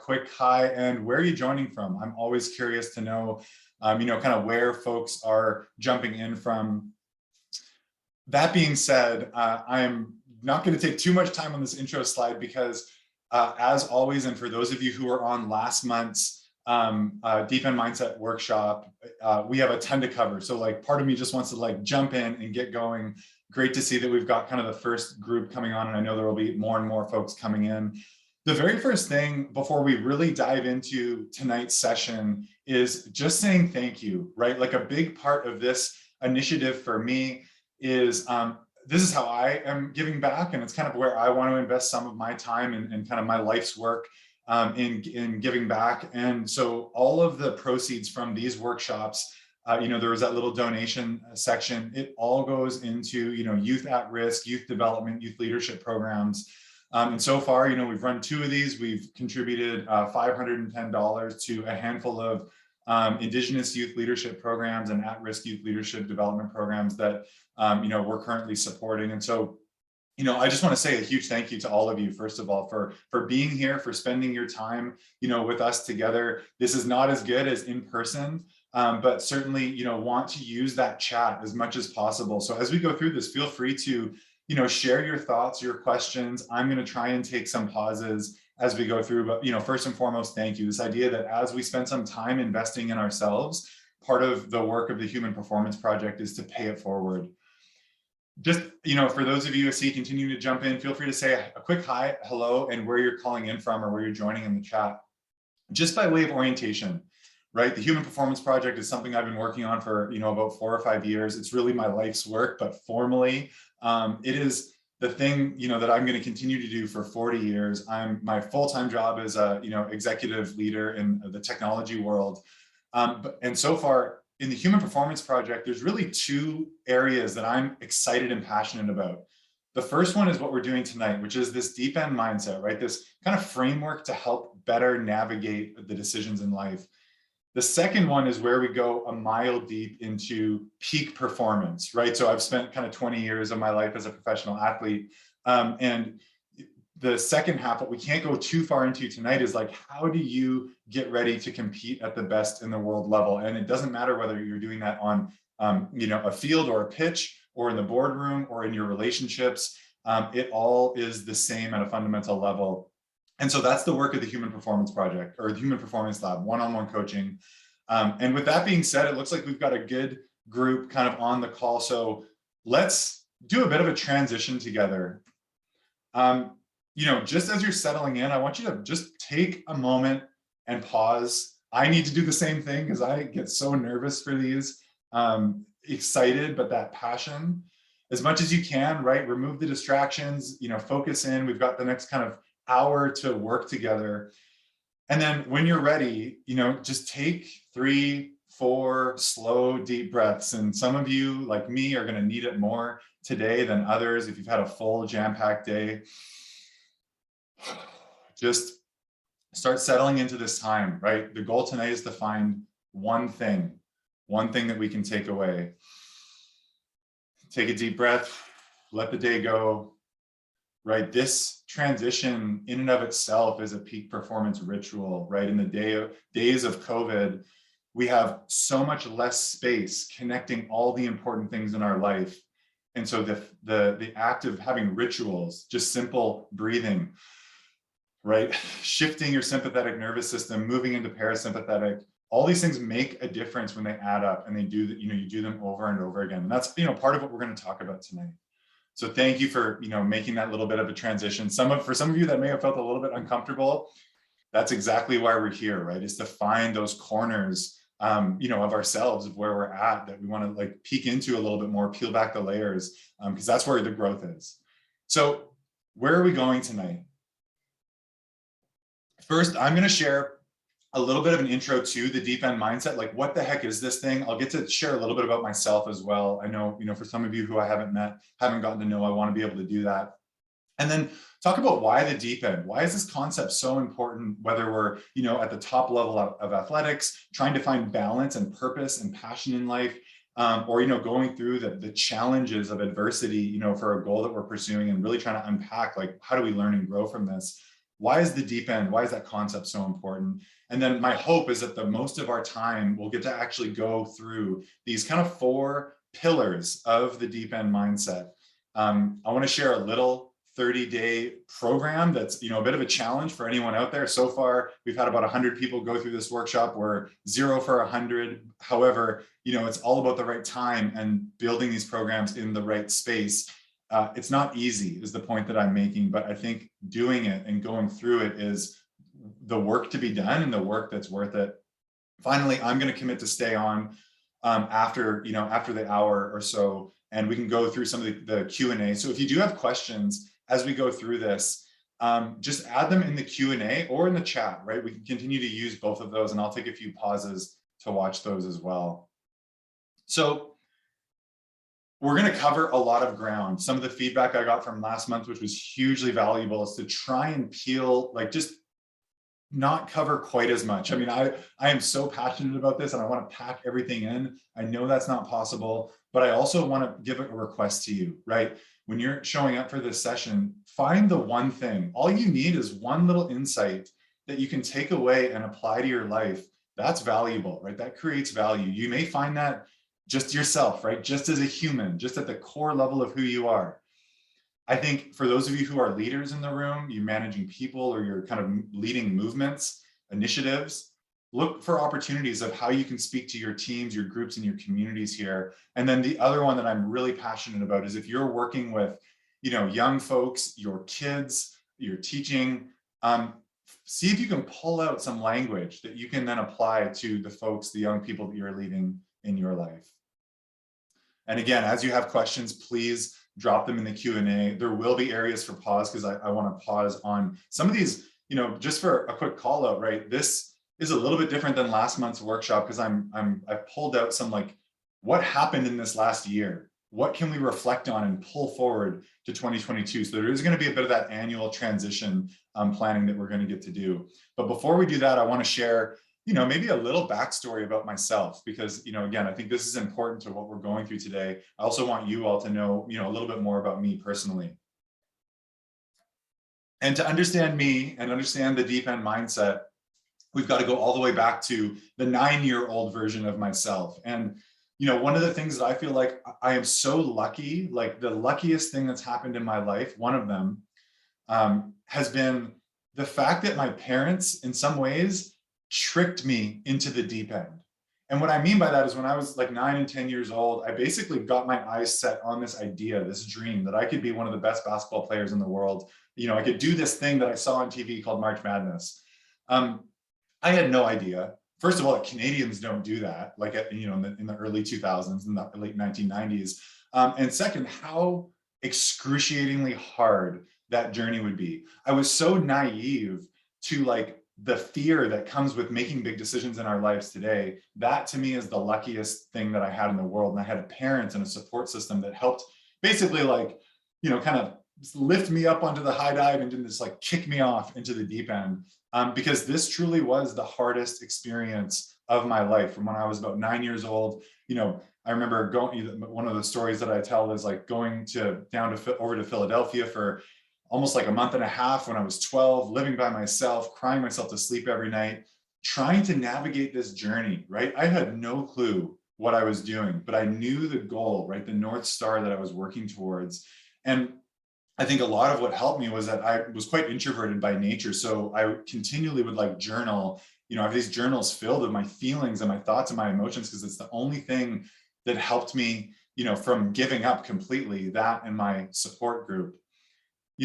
quick hi and where are you joining from? I'm always curious to know, kind of where folks are jumping in from. That being said, I'm not going to take too much time on this intro slide because as always, and for those of you who were on last month's Deep End Mindset workshop, we have a ton to cover. So like part of me just wants to like jump in and get going. Great to see that we've got kind of the first group coming on, and I know there will be more and more folks coming in. The very first thing before we really dive into tonight's session is just saying thank you, right? Like a big part of this initiative for me is this is how I am giving back, and it's kind of where I want to invest some of my time and kind of my life's work in giving back. And so all of the proceeds from these workshops, there was that little donation section. It all goes into, youth at risk, youth development, youth leadership programs. And so far, we've run 2 of these. We've contributed $510 to a handful of Indigenous youth leadership programs and at-risk youth leadership development programs that, we're currently supporting. And so, I just want to say a huge thank you to all of you, first of all, for being here, for spending your time, with us together. This is not as good as in person, but certainly, want to use that chat as much as possible. So as we go through this, feel free to, share your thoughts, your questions. I'm going to try and take some pauses as we go through, but, first and foremost, thank you. This idea that as we spend some time investing in ourselves, part of the work of the Human Performance Project is to pay it forward. Just, for those of you who see continuing to jump in, feel free to say a quick hi, hello, and where you're calling in from or where you're joining in the chat. Just by way of orientation, right? The Human Performance Project is something I've been working on for, about 4 or 5 years. It's really my life's work, but formally, it is the thing, that I'm going to continue to do for 40 years. My full-time job is a, executive leader in the technology world. And so far, in the Human Performance Project, there's really 2 areas that I'm excited and passionate about. The first one is what we're doing tonight, which is this deep end mindset, right? This kind of framework to help better navigate the decisions in life. The second one is where we go a mile deep into peak performance, right? So I've spent kind of 20 years of my life as a professional athlete. And the second half, what we can't go too far into tonight is like, how do you get ready to compete at the best in the world level? And it doesn't matter whether you're doing that on, a field or a pitch or in the boardroom or in your relationships. It all is the same at a fundamental level. And so that's the work of the Human Performance Project or the Human Performance Lab, one-on-one coaching. And with that being said, it looks like we've got a good group kind of on the call. So let's do a bit of a transition together. Just as you're settling in, I want you to just take a moment and pause. I need to do the same thing because I get so nervous for these, excited, but that passion, as much as you can, right? Remove the distractions, focus in. We've got the next kind of hour to work together. And then when you're ready, just take 3, 4 slow, deep breaths. And some of you, like me, are going to need it more today than others. If you've had a full jam-packed day, just start settling into this time, right? The goal tonight is to find one thing that we can take away. Take a deep breath, let the day go, right? This transition in and of itself is a peak performance ritual, right? In the days of COVID, we have so much less space connecting all the important things in our life. And so the act of having rituals, just simple breathing, right? Shifting your sympathetic nervous system, moving into parasympathetic, all these things make a difference when they add up, and they do that, you do them over and over again. And that's, part of what we're going to talk about tonight. So thank you for, making that little bit of a transition. For some of you that may have felt a little bit uncomfortable, that's exactly why we're here, right? Is to find those corners, of ourselves, of where we're at, that we want to like peek into a little bit more, peel back the layers, because that's where the growth is. So where are we going tonight? First, I'm going to share a little bit of an intro to the Deep End Mindset. Like, what the heck is this thing? I'll get to share a little bit about myself as well. I know, for some of you who I haven't met, haven't gotten to know, I want to be able to do that. And then talk about why the deep end. Why is this concept so important, whether we're, at the top level of athletics, trying to find balance and purpose and passion in life, or, going through the challenges of adversity, for a goal that we're pursuing, and really trying to unpack, like, how do we learn and grow from this? why is the deep end, why is that concept so important? And then my hope is that the most of our time we'll get to actually go through these kind of 4 pillars of the deep end mindset. I want to share a little 30-day program that's, a bit of a challenge for anyone out there. So far, we've had about 100 people go through this workshop. We're 0 for 100. However, it's all about the right time and building these programs in the right space. It's not easy is the point that I'm making, but I think doing it and going through it is the work to be done and the work that's worth it. Finally, I'm going to commit to stay on after the hour or so, and we can go through some of the Q&A. So if you do have questions as we go through this, just add them in the Q&A or in the chat, right? We can continue to use both of those, and I'll take a few pauses to watch those as well. So we're going to cover a lot of ground. Some of the feedback I got from last month, which was hugely valuable, is to try and peel, just not cover quite as much. I mean, I am so passionate about this and I want to pack everything in. I know that's not possible, but I also want to give a request to you, right? When you're showing up for this session, find the one thing. All you need is one little insight that you can take away and apply to your life. That's valuable, right? That creates value. You may find that just yourself, right? Just as a human, just at the core level of who you are. I think for those of you who are leaders in the room, you're managing people or you're kind of leading movements, initiatives, look for opportunities of how you can speak to your teams, your groups, and your communities here. And then the other one that I'm really passionate about is if you're working with, young folks, your kids, you're teaching, see if you can pull out some language that you can then apply to the folks, the young people that you're leading in your life. And again, as you have questions, please drop them in the Q&A. There will be areas for pause because I want to pause on some of these, just for a quick call out, right? This is a little bit different than last month's workshop because I've pulled out some what happened in this last year? What can we reflect on and pull forward to 2022? So there is going to be a bit of that annual transition planning that we're going to get to do. But before we do that, I want to share maybe a little backstory about myself, because, again, I think this is important to what we're going through today. I also want you all to know, a little bit more about me personally. And to understand me and understand the deep end mindset, we've got to go all the way back to the 9-year-old version of myself. And, one of the things that I feel like I am so lucky, the luckiest thing that's happened in my life, one of them, has been the fact that my parents, in some ways, tricked me into the deep end. And what I mean by that is when I was 9 and 10 years old, I basically got my eyes set on this idea, this dream that I could be one of the best basketball players in the world. I could do this thing that I saw on TV called March Madness. I had no idea. First of all, Canadians don't do that, in the early 2000s, in the late 1990s. And second, how excruciatingly hard that journey would be. I was so naive to the fear that comes with making big decisions in our lives today. That to me is the luckiest thing that I had in the world. And I had a parent and a support system that helped basically kind of lift me up onto the high dive and didn't just kick me off into the deep end. Because this truly was the hardest experience of my life. From when I was about 9 years old, I remember one of the stories that I tell is going over to Philadelphia for almost a month and a half when I was 12, living by myself, crying myself to sleep every night, trying to navigate this journey, right? I had no clue what I was doing, but I knew the goal, right? The North Star that I was working towards. And I think a lot of what helped me was that I was quite introverted by nature. So I continually would journal, I have these journals filled with my feelings and my thoughts and my emotions, because it's the only thing that helped me, from giving up completely, that and my support group.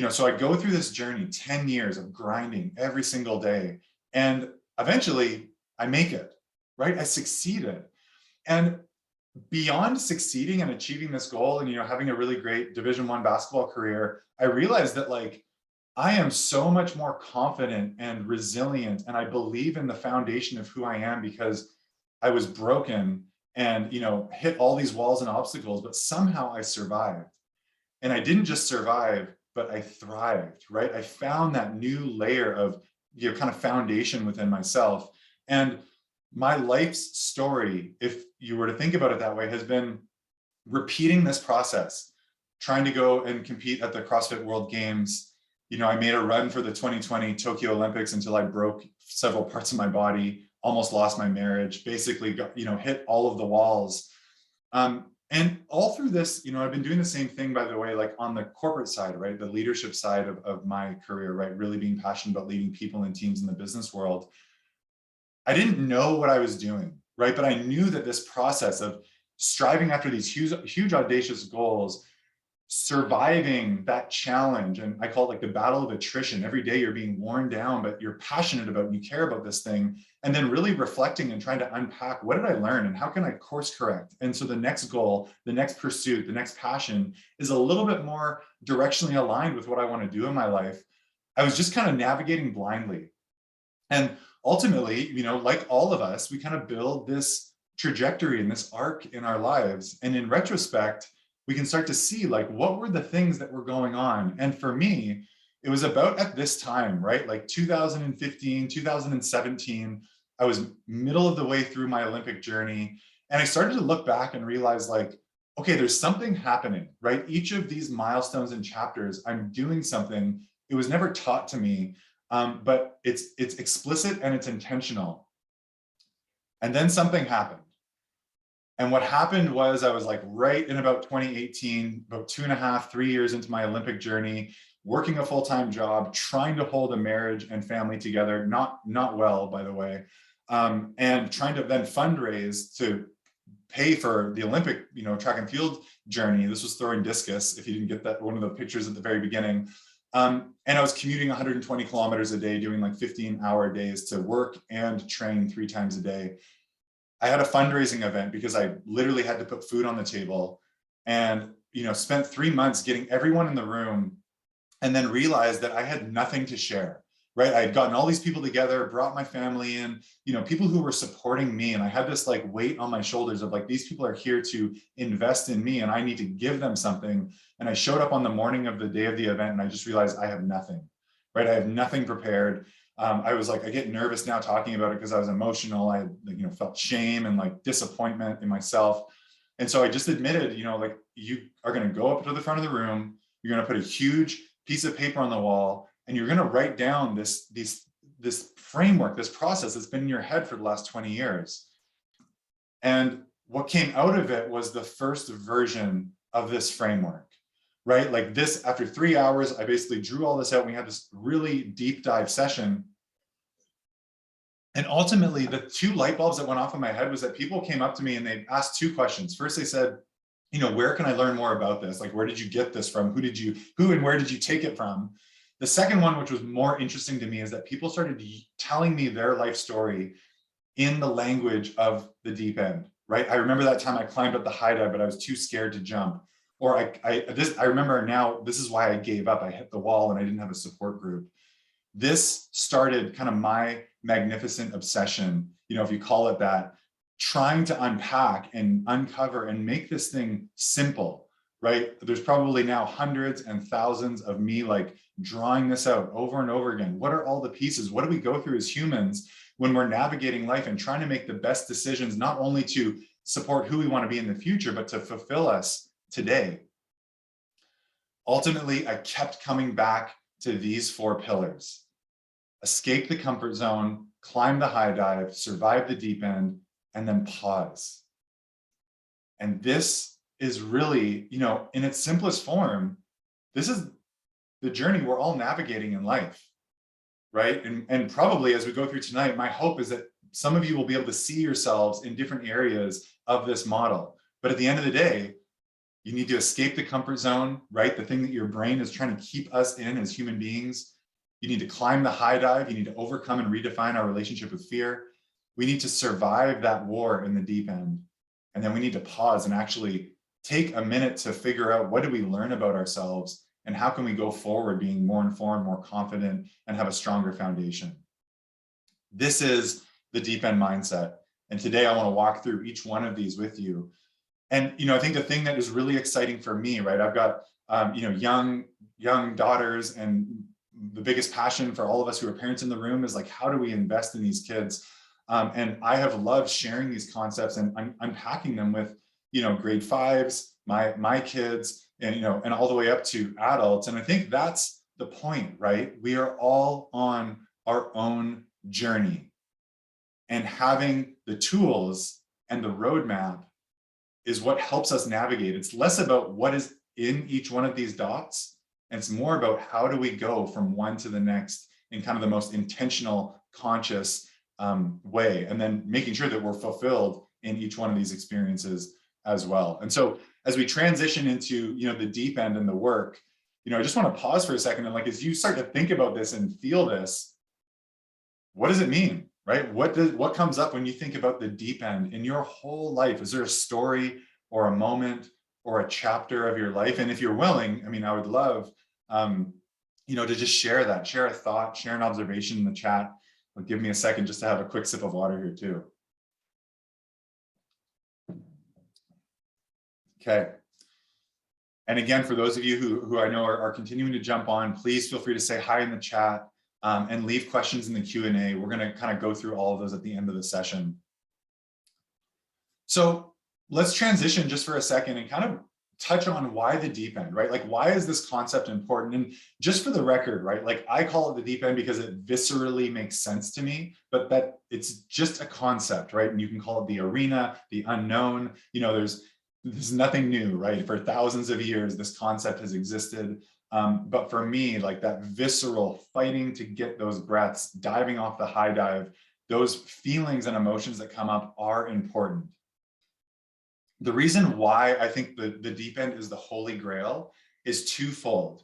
So I go through this journey, 10 years of grinding every single day. And eventually I make it, right? I succeeded. And beyond succeeding and achieving this goal and, having a really great Division I basketball career, I realized that I am so much more confident and resilient. And I believe in the foundation of who I am because I was broken and, hit all these walls and obstacles, but somehow I survived. And I didn't just survive, but I thrived, right? I found that new layer of kind of foundation within myself. And my life's story, if you were to think about it that way, has been repeating this process, trying to go and compete at the CrossFit World Games, I made a run for the 2020 Tokyo Olympics until I broke several parts of my body, almost lost my marriage, basically got, hit all of the walls. And all through this, I've been doing the same thing, by the way, like on the corporate side, right? The leadership side of my career, right? Really being passionate about leading people and teams in the business world. I didn't know what I was doing, right? But I knew that this process of striving after these huge audacious goals, surviving that challenge, and I call it like the battle of attrition. Every day you're being worn down, but you're passionate about and you care about this thing, and then really reflecting and trying to unpack, what did I learn and how can I course correct? And so the next goal, the next pursuit, the next passion is a little bit more directionally aligned with what I want to do in my life. I was just kind of navigating blindly. And ultimately, like all of us, we kind of build this trajectory and this arc in our lives. And in retrospect, we can start to see like, what were the things that were going on? And for me, it was about at this time, right? Like 2015, 2017, I was middle of the way through my Olympic journey. And I started to look back and realize like, okay, there's something happening, right? Each of these milestones and chapters, I'm doing something. It was never taught to me, but it's explicit and it's intentional. And then something happened. And what happened was I was like right in about 2018, about 2.5, 3 years into my Olympic journey, working a full-time job, trying to hold a marriage and family together, not well, by the way, and trying to then fundraise to pay for the Olympic, track and field journey. This was throwing discus, if you didn't get that, one of the pictures at the very beginning. And I was commuting 120 kilometers a day, doing like 15-hour days to work and train 3 times a day. I had a fundraising event because I literally had to put food on the table, and spent 3 months getting everyone in the room, and then realized that I had nothing to share, right? I had gotten all these people together, brought my family in, people who were supporting me, and I had this like weight on my shoulders of like, these people are here to invest in me and I need to give them something. And I showed up on the morning of the day of the event and I just realized I have nothing, right? I have nothing prepared. I was like, I get nervous now talking about it because I was emotional. I felt shame and like disappointment in myself. And so I just admitted, like, you are going to go up to the front of the room, you're going to put a huge piece of paper on the wall, and you're going to write down this framework, this process that's been in your head for the last 20 years. And what came out of it was the first version of this framework. Right? Like this, after 3 hours, I basically drew all this out. And we had this really deep dive session. And ultimately, the 2 light bulbs that went off in my head was that people came up to me and they asked 2 questions. First, they said, where can I learn more about this? Like, where did you get this from? Who and where did you take it from? The second one, which was more interesting to me, is that people started telling me their life story in the language of the deep end, right? I remember that time I climbed up the high dive, but I was too scared to jump. Or I remember now, this is why I gave up. I hit the wall and I didn't have a support group. This started kind of my magnificent obsession, if you call it that, trying to unpack and uncover and make this thing simple, right? There's probably now hundreds and thousands of me like drawing this out over and over again. What are all the pieces? What do we go through as humans when we're navigating life and trying to make the best decisions, not only to support who we want to be in the future, but to fulfill us today? Ultimately, I kept coming back to these 4 pillars: escape the comfort zone, climb the high dive, survive the deep end, and then pause. And this is really, in its simplest form, this is the journey we're all navigating in life, right? And probably as we go through tonight, my hope is that some of you will be able to see yourselves in different areas of this model. But at the end of the day, you need to escape the comfort zone, right? The thing that your brain is trying to keep us in as human beings. You need to climb the high dive. You need to overcome and redefine our relationship with fear. We need to survive that war in the deep end. And then we need to pause and actually take a minute to figure out, what did we learn about ourselves and how can we go forward being more informed, more confident, and have a stronger foundation? This is the deep end mindset. And today I want to walk through each one of these with you. And, I think the thing that is really exciting for me, right? I've got, young daughters, and the biggest passion for all of us who are parents in the room is like, how do we invest in these kids? And I have loved sharing these concepts and unpacking them with, grade 5s, my kids, and, and all the way up to adults. And I think that's the point, right? We are all on our own journey, and having the tools and the roadmap is what helps us navigate. It's less about what is in each one of these dots, and it's more about how do we go from one to the next in kind of the most intentional, conscious way, and then making sure that we're fulfilled in each one of these experiences as well. And so as we transition into, the deep end and the work, I just want to pause for a second, and like, as you start to think about this and feel this, what does it mean, right? What comes up when you think about the deep end in your whole life? Is there a story or a moment or a chapter of your life? And if you're willing, I mean, I would love, to just share that, share a thought, share an observation in the chat. But give me a second just to have a quick sip of water here too. Okay. And again, for those of you who I know are continuing to jump on, please feel free to say hi in the chat and leave questions in the Q&A. We're going to kind of go through all of those at the end of the session. So let's transition just for a second and kind of touch on why the deep end, right? Like, why is this concept important? And just for the record, right? Like, I call it the deep end because it viscerally makes sense to me, but that it's just a concept, right? And you can call it the arena, the unknown. There's nothing new, right? For thousands of years, this concept has existed. But for me, like, that visceral fighting to get those breaths, diving off the high dive, those feelings and emotions that come up are important. The reason why I think the deep end is the holy grail is twofold,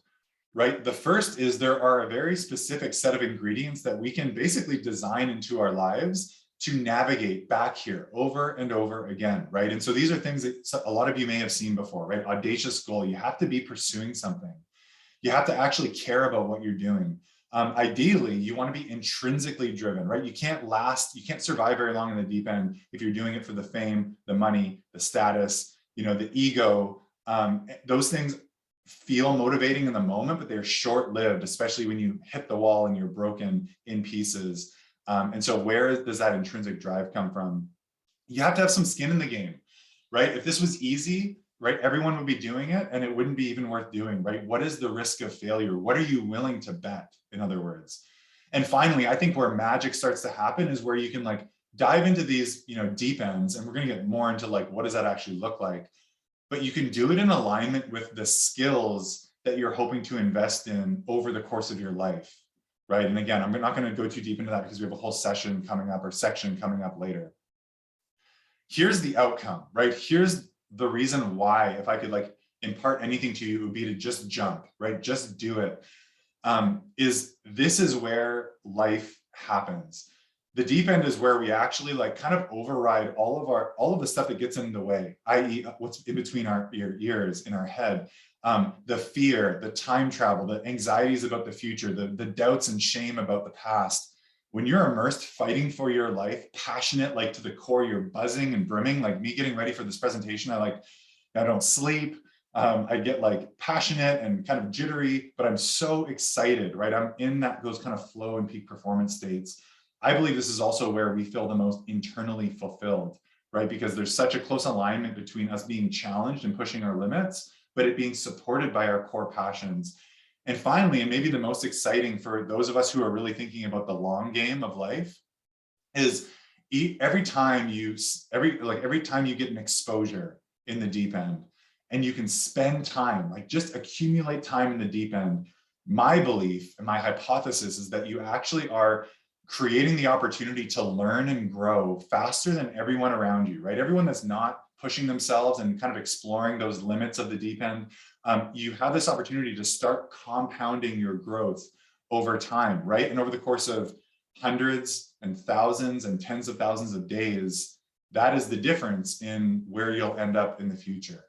right? The first is there are a very specific set of ingredients that we can basically design into our lives to navigate back here over and over again, right? And so these are things that a lot of you may have seen before, right? Audacious goal, you have to be pursuing something. You have to actually care about what you're doing. Ideally, you want to be intrinsically driven, right? You can't survive very long in the deep end if you're doing it for the fame, the money, the status, the ego. Those things feel motivating in the moment, but they're short-lived, especially when you hit the wall and you're broken in pieces. And so where does that intrinsic drive come from? You have to have some skin in the game, right? If this was easy, right, everyone would be doing it and it wouldn't be even worth doing, right? What is the risk of failure? What are you willing to bet, in other words? And finally, I think where magic starts to happen is where you can like dive into these, deep ends, and we're going to get more into like, what does that actually look like? But you can do it in alignment with the skills that you're hoping to invest in over the course of your life, right? And again, I'm not going to go too deep into that because we have a whole session coming up, or section coming up later. Here's the outcome, right? Here's the reason why, if I could like impart anything to you, it would be to just jump, right? Just do it. This is where life happens. The deep end is where we actually like kind of override all of the stuff that gets in the way, i.e. what's in between our ears, in our head, the fear, the time travel, the anxieties about the future, the doubts and shame about the past. When you're immersed, fighting for your life, passionate, like to the core, you're buzzing and brimming. Like me getting ready for this presentation, I don't sleep. I get like passionate and kind of jittery, but I'm so excited, right? I'm in those kind of flow and peak performance states. I believe this is also where we feel the most internally fulfilled, right? Because there's such a close alignment between us being challenged and pushing our limits, but it being supported by our core passions. And finally, and maybe the most exciting for those of us who are really thinking about the long game of life, is every time you get an exposure in the deep end, and you can spend time, like just accumulate time in the deep end. My belief and my hypothesis is that you actually are creating the opportunity to learn and grow faster than everyone around you, right? Everyone that's not pushing themselves and kind of exploring those limits of the deep end, you have this opportunity to start compounding your growth over time, right? And over the course of hundreds and thousands and tens of thousands of days, that is the difference in where you'll end up in the future.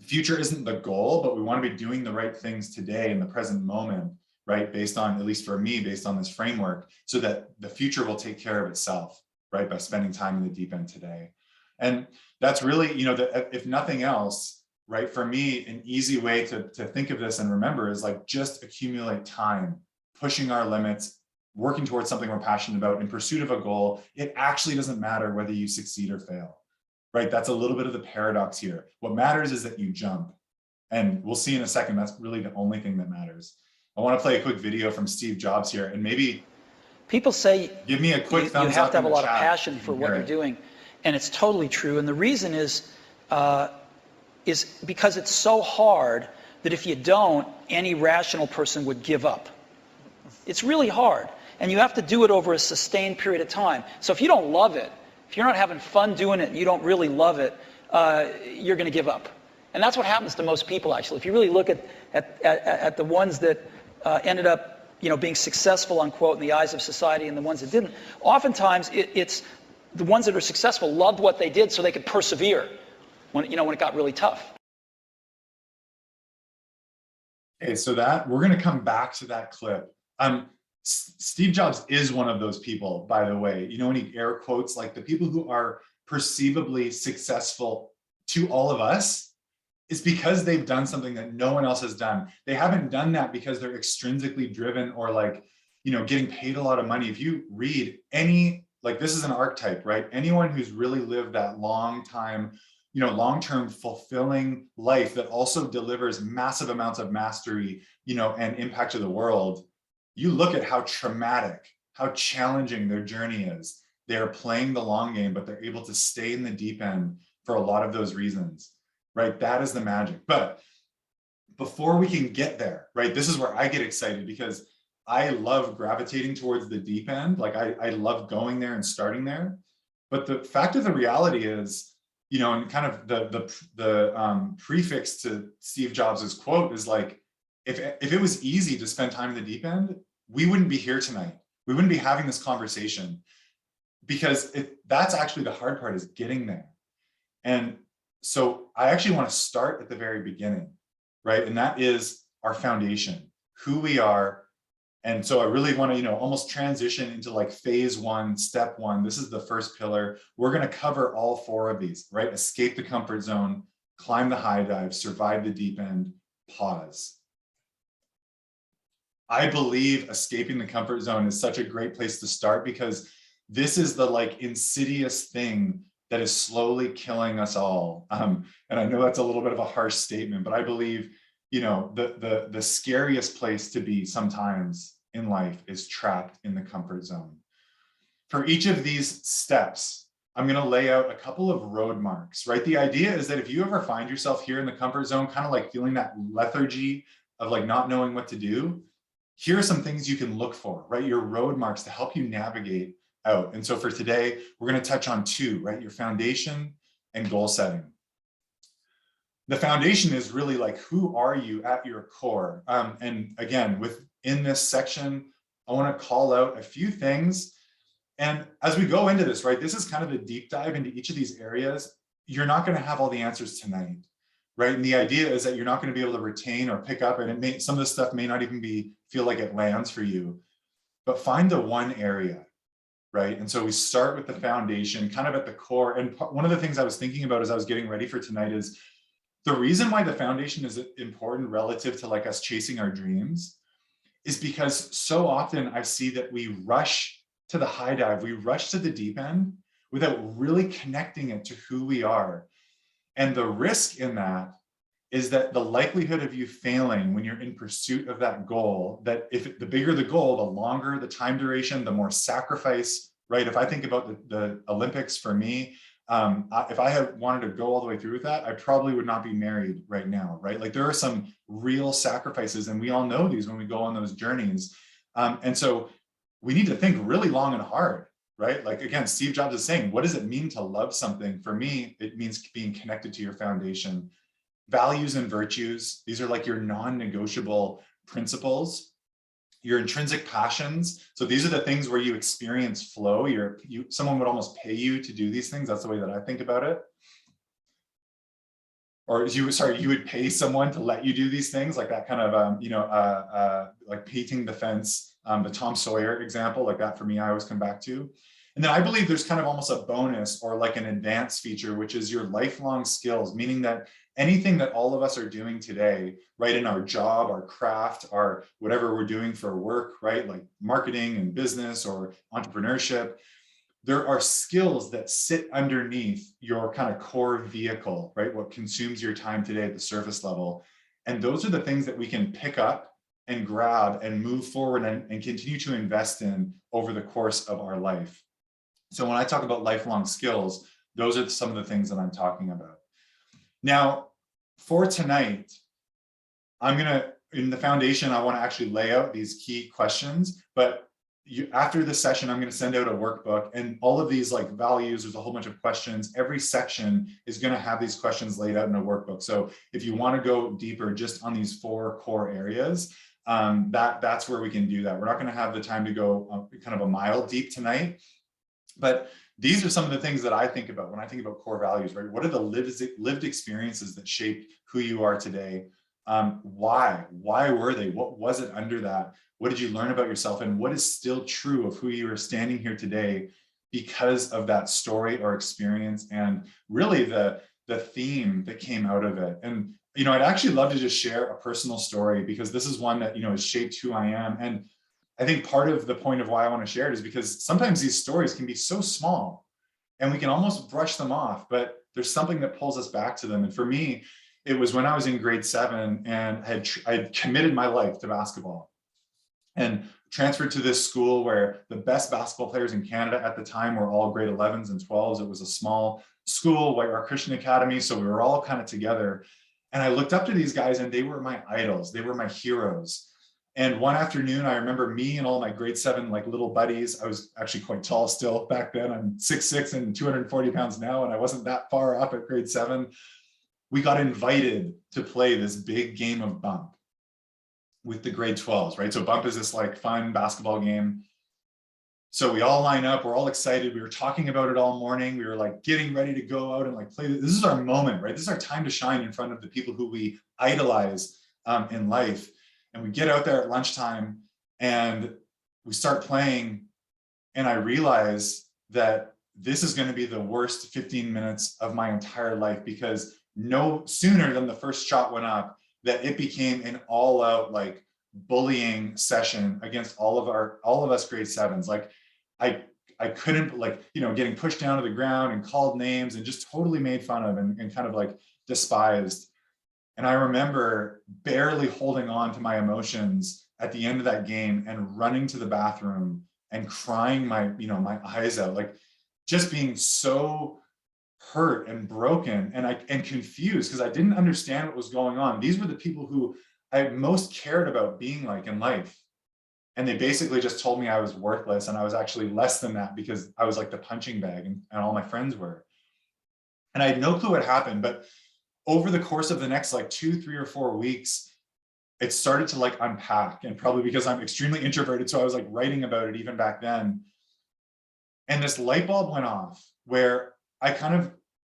The future isn't the goal, but we want to be doing the right things today in the present moment, right? Based on, at least for me, based on this framework, so that the future will take care of itself, right? By spending time in the deep end today. And that's really, if nothing else, right? For me, an easy way to think of this and remember is like, just accumulate time, pushing our limits, working towards something we're passionate about in pursuit of a goal. It actually doesn't matter whether you succeed or fail, right? That's a little bit of the paradox here. What matters is that you jump. And we'll see in a second, that's really the only thing that matters. I want to play a quick video from Steve Jobs here, and maybe people say give me a quick you thumbs have up to have in a the lot of chat passion if you for can what hear you're it. doing, and it's totally true. And the reason is because it's so hard that if you don't, any rational person would give up. It's really hard, and you have to do it over a sustained period of time. So if you don't love it, if you're not having fun doing it, and you don't really love it, you're going to give up. And that's what happens to most people, actually. If you really look at the ones that ended up, being successful, unquote, in the eyes of society, and the ones that didn't, oftentimes it's the ones that are successful loved what they did so they could persevere when it got really tough. Okay, so we're going to come back to that clip. Steve Jobs is one of those people, by the way. When he air quotes, like, the people who are perceivably successful to all of us, is because they've done something that no one else has done. They haven't done that because they're extrinsically driven or getting paid a lot of money. If you read this is an archetype, right? Anyone who's really lived that long-term fulfilling life that also delivers massive amounts of mastery, and impact to the world, you look at how traumatic, how challenging their journey is. They're playing the long game, but they're able to stay in the deep end for a lot of those reasons, right? That is the magic. But before we can get there, right, this is where I get excited, because I love gravitating towards the deep end. Like, I love going there and starting there. But the fact of the reality is, and kind of the prefix to Steve Jobs's quote is like, if it was easy to spend time in the deep end, we wouldn't be here tonight. We wouldn't be having this conversation, because that's actually the hard part, is getting there. And so I actually want to start at the very beginning, right? And that is our foundation, who we are. And so I really want to, almost transition into like phase one, step one. This is the first pillar. We're going to cover all 4 of these, right? Escape the comfort zone, climb the high dive, survive the deep end, pause. I believe escaping the comfort zone is such a great place to start, because this is the insidious thing that is slowly killing us all. And I know that's a little bit of a harsh statement, but I believe, the scariest place to be sometimes in life is trapped in the comfort zone. For each of these steps, I'm going to lay out a couple of road marks, right? The idea is that if you ever find yourself here in the comfort zone, kind of like feeling that lethargy of not knowing what to do, here are some things you can look for, right? Your road marks to help you navigate out. And so for today, we're going to touch on 2, right? Your foundation and goal setting. The foundation is really who are you at your core? And again, within this section, I want to call out a few things. And as we go into this, right, this is kind of the deep dive into each of these areas. You're not going to have all the answers tonight, right? And the idea is that you're not going to be able to retain or pick up, and some of this stuff may not even feel like it lands for you, but find the one area, right? And so we start with the foundation, kind of at the core. And one of the things I was thinking about as I was getting ready for tonight is the reason why the foundation is important relative to us chasing our dreams is because so often I see that we rush to the high dive, we rush to the deep end without really connecting it to who we are. And the risk in that is that the likelihood of you failing when you're in pursuit of that goal, that the bigger the goal, the longer the time duration, the more sacrifice, right? If I think about the Olympics for me, if I had wanted to go all the way through with that, I probably would not be married right now, right? There are some real sacrifices, and we all know these when we go on those journeys. And so we need to think really long and hard, right? Again, Steve Jobs is saying, what does it mean to love something? For me, it means being connected to your foundation. Values and virtues, these are your non-negotiable principles. Your intrinsic passions, so these are the things where you experience flow. Someone would almost pay you to do these things. That's the way that I think about it. Or you would pay someone to let you do these things, like that kind of like painting the fence, the Tom Sawyer example, like that for me, I always come back to. And then I believe there's kind of almost a bonus or an advanced feature, which is your lifelong skills, meaning that anything that all of us are doing today, right, in our job, our craft, our whatever we're doing for work, right, like marketing and business or entrepreneurship, there are skills that sit underneath your kind of core vehicle, right, what consumes your time today at the surface level. And those are the things that we can pick up and grab and move forward and continue to invest in over the course of our life. So when I talk about lifelong skills, those are some of the things that I'm talking about. Now, for tonight, in the foundation, I want to actually lay out these key questions, but after this session, I'm going to send out a workbook, and all of these like values, there's a whole bunch of questions. Every section is going to have these questions laid out in a workbook. So if you want to go deeper just on these 4 core areas, that's where we can do that. We're not going to have the time to go kind of a mile deep tonight, but these are some of the things that I think about when I think about core values, right? What are the lived experiences that shape who you are today? Why were they? What was it under that? What did you learn about yourself? And what is still true of who you are standing here today because of that story or experience, and really the theme that came out of it? And, I'd actually love to just share a personal story, because this is one that, has shaped who I am. And I think part of the point of why I want to share it is because sometimes these stories can be so small and we can almost brush them off, but there's something that pulls us back to them. And for me, it was when I was in grade 7 and I had committed my life to basketball and transferred to this school where the best basketball players in Canada at the time were all grade 11s and 12s. It was a small school, White Rock Christian Academy. So we were all kind of together. And I looked up to these guys and they were my idols. They were my heroes. And one afternoon, I remember me and all my grade 7 like little buddies. I was actually quite tall still back then. I'm 6'6" and 240 pounds now, and I wasn't that far up at grade 7. We got invited to play this big game of bump with the grade 12s, right? So bump is this like fun basketball game. So we all line up, we're all excited. We were talking about it all morning. We were like getting ready to go out and like play. This is our moment, right? This is our time to shine in front of the people who we idolize in life. And we get out there at lunchtime and we start playing. And I realize that this is going to be the worst 15 minutes of my entire life, because no sooner than the first shot went up that it became an all-out like bullying session against all of us grade 7s. Like I couldn't, like, getting pushed down to the ground and called names and just totally made fun of and kind of like despised. And I remember barely holding on to my emotions at the end of that game and running to the bathroom and crying my eyes out, like just being so hurt and broken and confused because I didn't understand what was going on. These were the people who I most cared about being like in life. And they basically just told me I was worthless, and I was actually less than that because I was like the punching bag and all my friends were. And I had no clue what happened, but over the course of the next like 2, 3, or 4 weeks, it started to like unpack, and probably because I'm extremely introverted. So I was like writing about it even back then. And this light bulb went off where I kind of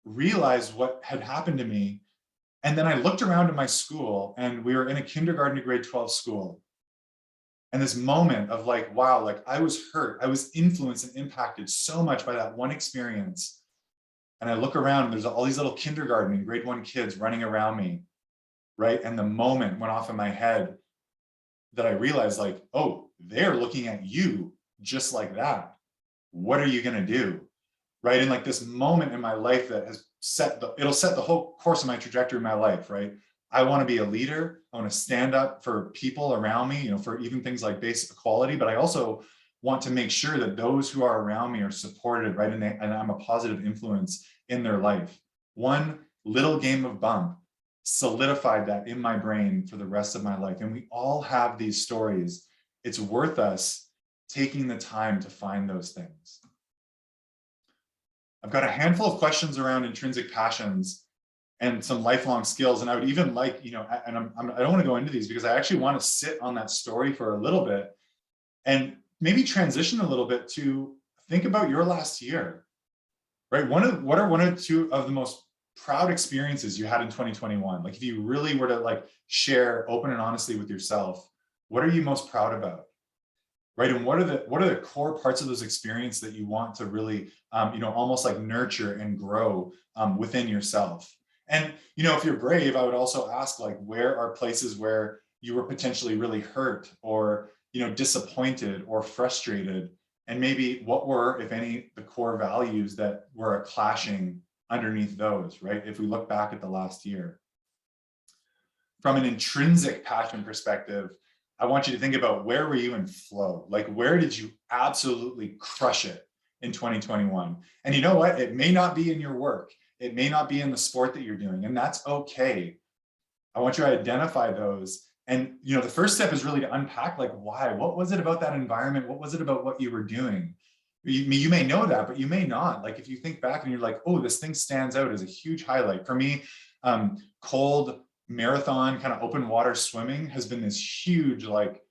realized what had happened to me. And then I looked around at my school, and we were in a kindergarten to grade 12 school. And this moment of like, wow, like I was hurt. I was influenced and impacted so much by that one experience. And I look around and there's all these little kindergarten and grade 1 kids running around me, right? And the moment went off in my head that I realized like, oh, they're looking at you just like that. What are you going to do? Right? And like this moment in my life that has it'll set the whole course of my trajectory in my life, right? I want to be a leader. I want to stand up for people around me, for even things like basic equality, but I also want to make sure that those who are around me are supported, right? And I'm a positive influence in their life. One little game of bump solidified that in my brain for the rest of my life. And we all have these stories. It's worth us taking the time to find those things. I've got a handful of questions around intrinsic passions and some lifelong skills. And I would even like, and I don't want to go into these because I actually want to sit on that story for a little bit and maybe transition a little bit to think about your last year, right? What are 1 or 2 of the most proud experiences you had in 2021? Like if you really were to like share open and honestly with yourself, what are you most proud about? Right. And what are the core parts of those experiences that you want to really, almost like nurture and grow within yourself? And, if you're brave, I would also ask, like, where are places where you were potentially really hurt or, disappointed or frustrated? And maybe what were, if any, the core values that were clashing underneath those, right? If we look back at the last year. from an intrinsic passion perspective, I want you to think about, where were you in flow? Like, where did you absolutely crush it in 2021? And you know what? It may not be in your work. It may not be in the sport that you're doing, and that's okay. I want you to identify those. And, you know, the first step is really to unpack, like, why? What was it about that environment? What was it about what you were doing? You may know that, but you may not. Like, if you think back and you're like, oh, this thing stands out as a huge highlight. For me, cold marathon kind of open water swimming has been this huge, like,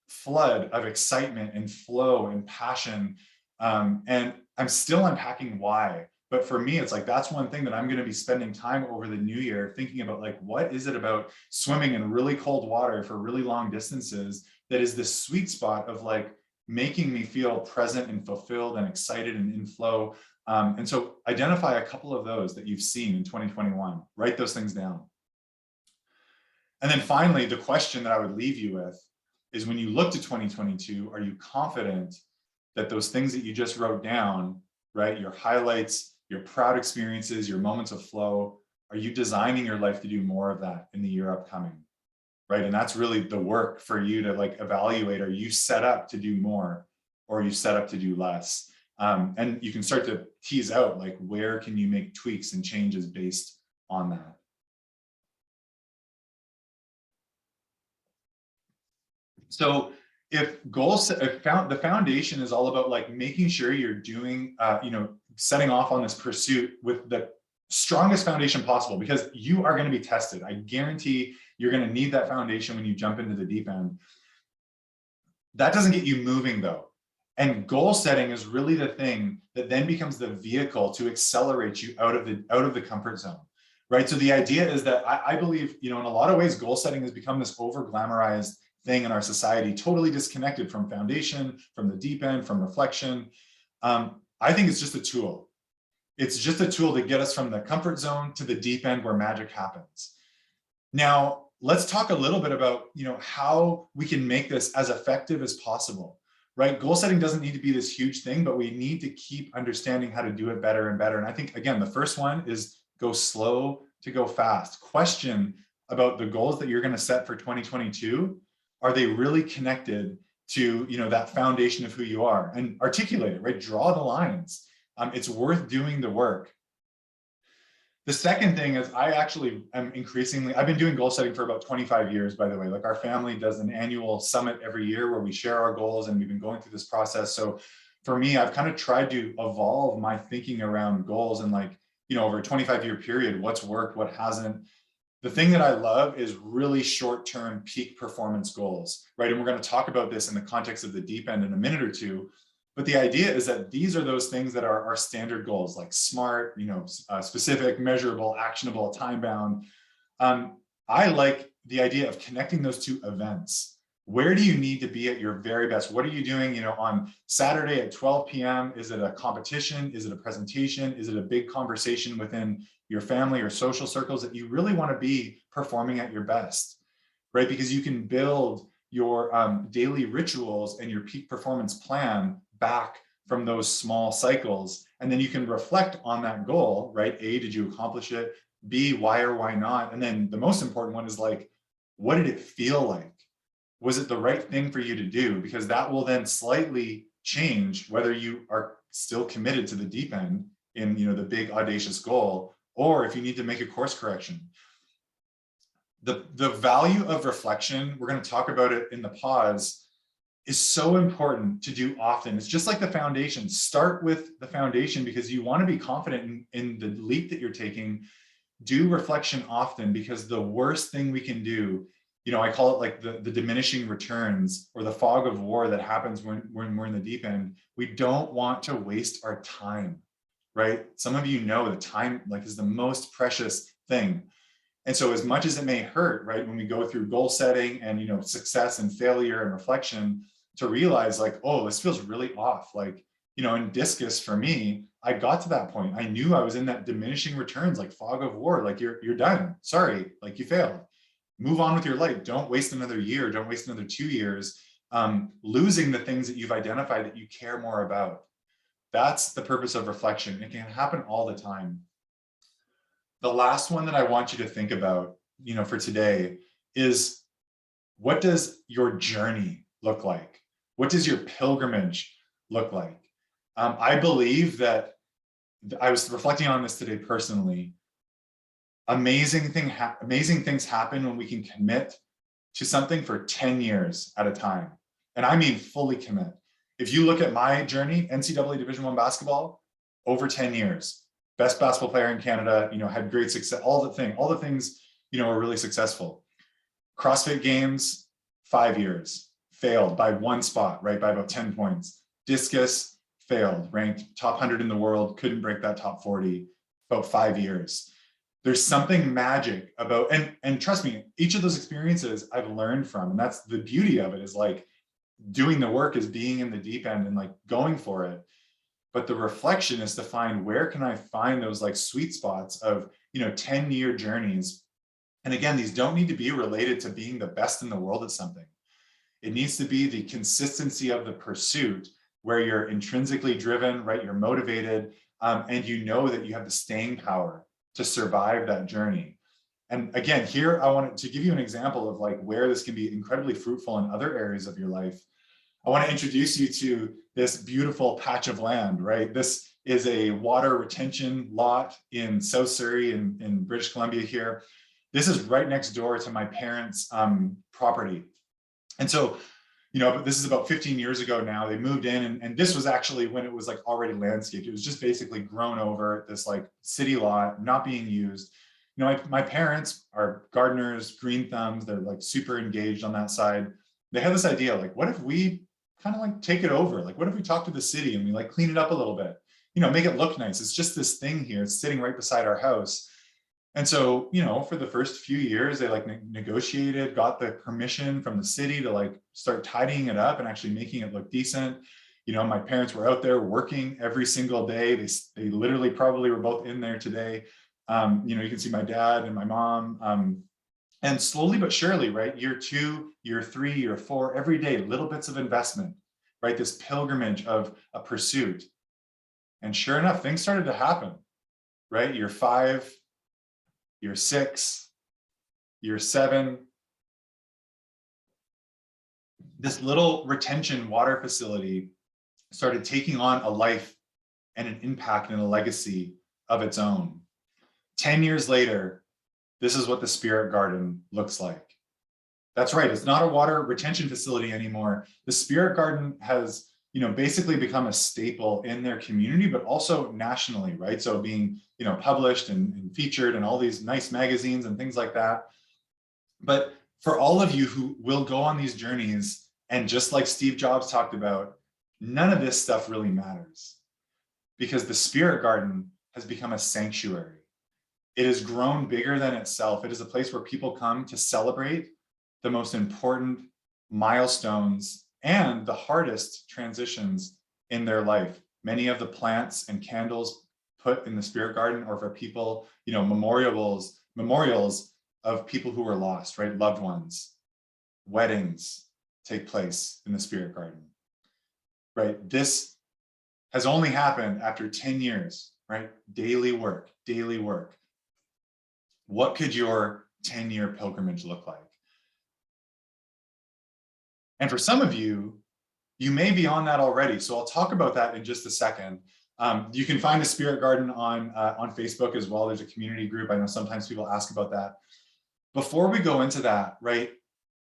flood of excitement and flow and passion. And I'm still unpacking why. But for me, it's like, that's one thing that I'm going to be spending time over the new year thinking about, like, what is it about swimming in really cold water for really long distances that is this sweet spot of, like, making me feel present and fulfilled and excited and in flow. And so identify a couple of those that you've seen in 2021, write those things down. And then finally, the question that I would leave you with is, when you look to 2022, are you confident that those things that you just wrote down, right, your highlights, your proud experiences, your moments of flow, are you designing your life to do more of that in the year upcoming, right? And that's really the work for you to, like, evaluate. Are you set up to do more, or are you set up to do less? And you can start to tease out, like, where can you make tweaks and changes based on that. So if the foundation is all about, like, making sure you're doing, you know, setting off on this pursuit with the strongest foundation possible, because you are going to be tested. I guarantee you're going to need that foundation when you jump into the deep end. That doesn't get you moving, though. And goal setting is really the thing that then becomes the vehicle to accelerate you out of the comfort zone, right? So the idea is that I believe, you know, in a lot of ways, goal setting has become this over glamorized thing in our society, totally disconnected from foundation, from the deep end, from reflection. I think it's just a tool. It's just a tool to get us from the comfort zone to the deep end where magic happens. Now, let's talk a little bit about, you know, how we can make this as effective as possible, right? Goal setting doesn't need to be this huge thing, but we need to keep understanding how to do it better and better. And I think, again, the first one is go slow to go fast. Question about the goals that you're going to set for 2022. Are they really connected to, you know, that foundation of who you are? And articulate it, right? Draw the lines. It's worth doing the work. The second thing is, I actually am increasingly, I've been doing goal setting for about 25 years, by the way. Like, our family does an annual summit every year where we share our goals, and we've been going through this process. So for me, I've kind of tried to evolve my thinking around goals, and, like, you know, over a 25-year period, what's worked, what hasn't. The thing that I love is really short-term peak performance goals, right? And we're going to talk about this in the context of the deep end in a minute or two. But the idea is that these are those things that are our standard goals, like SMART, you know, specific, measurable, actionable, time-bound. I like the idea of connecting those two events. Where do you need to be at your very best? What are you doing, you know, on Saturday at 12 p.m.? Is it a competition? Is it a presentation? Is it a big conversation within your family or social circles that you really want to be performing at your best, right? Because you can build your daily rituals and your peak performance plan back from those small cycles. And then you can reflect on that goal, right? A, did you accomplish it? B, why or why not? And then the most important one is, like, what did it feel like? Was it the right thing for you to do? Because that will then slightly change whether you are still committed to the deep end in, you know, the big audacious goal, or if you need to make a course correction. The value of reflection, we're going to talk about it in the pause, is so important to do often. It's just like the foundation. Start with the foundation because you want to be confident in the leap that you're taking. Do reflection often, because the worst thing we can do, you know, I call it like the diminishing returns, or the fog of war that happens when we're in the deep end. We don't want to waste our time, right? Some of you know that time, like, is the most precious thing. And so as much as it may hurt, right, when we go through goal setting and, you know, success and failure and reflection, to realize, like, oh, this feels really off. Like, you know, in discus for me, I got to that point. I knew I was in that diminishing returns, like fog of war, like you're done. Sorry, like, you failed. Move on with your life. Don't waste another year. Don't waste another 2 years losing the things that you've identified that you care more about. That's the purpose of reflection. It can happen all the time. The last one that I want you to think about for today is, what does your journey look like? What does your pilgrimage look like? I believe that, I was reflecting on this today personally. Amazing things happen when we can commit to something for 10 years at a time. And I mean fully commit. If you look at my journey, NCAA Division I basketball, over 10 years, best basketball player in Canada, had great success, all the things, were really successful. CrossFit Games, 5 years, failed by one spot, right? By about 10 points. Discus, failed, ranked top 100 in the world, couldn't break that top 40, about 5 years. There's something magic about, and trust me, each of those experiences I've learned from, and that's the beauty of it, is like doing the work, is being in the deep end and like going for it. But the reflection is to find, where can I find those like sweet spots of, 10-year journeys. And again, these don't need to be related to being the best in the world at something. It needs to be the consistency of the pursuit, where you're intrinsically driven, right? You're motivated, and you know that you have the staying power to survive that journey. And again, here I wanted to give you an example of like where this can be incredibly fruitful in other areas of your life. I want to introduce you to this beautiful patch of land, right? This is a water retention lot in South Surrey in British Columbia here. This is right next door to my parents' property. And so, this is about 15 years ago now. They moved in, and this was actually when it was like already landscaped. It was just basically grown over, this like city lot, not being used. My parents are gardeners, green thumbs. They're like super engaged on that side. They had this idea, like, what if we kind of like take it over? Like, what if we talk to the city and we like clean it up a little bit, make it look nice? It's just this thing here. It's sitting right beside our house. And so, for the first few years, they like negotiated, got the permission from the city to like start tidying it up and actually making it look decent. My parents were out there working every single day. They literally probably were both in there today. You can see my dad and my mom. And slowly but surely, right? Year 2, year 3, year 4, every day, little bits of investment, right? This pilgrimage of a pursuit. And sure enough, things started to happen, right? Year 5, year 6, year 7, this little retention water facility started taking on a life and an impact and a legacy of its own. 10 years later, this is what the Spirit Garden looks like. That's right, it's not a water retention facility anymore. The Spirit Garden has, basically become a staple in their community, but also nationally, right? So being, published and featured in all these nice magazines and things like that. But for all of you who will go on these journeys, and just like Steve Jobs talked about, none of this stuff really matters, because the Spirit Garden has become a sanctuary. It has grown bigger than itself. It is a place where people come to celebrate the most important milestones and the hardest transitions in their life. Many of the plants and candles put in the Spirit Garden are for people, memorials of people who were lost, right? Loved ones. Weddings take place in the Spirit Garden, right? This has only happened after 10 years, right? Daily work, daily work. What could your 10-year pilgrimage look like? And for some of you, you may be on that already. So I'll talk about that in just a second. You can find the Spirit Garden on Facebook as well. There's a community group. I know sometimes people ask about that. Before we go into that, right,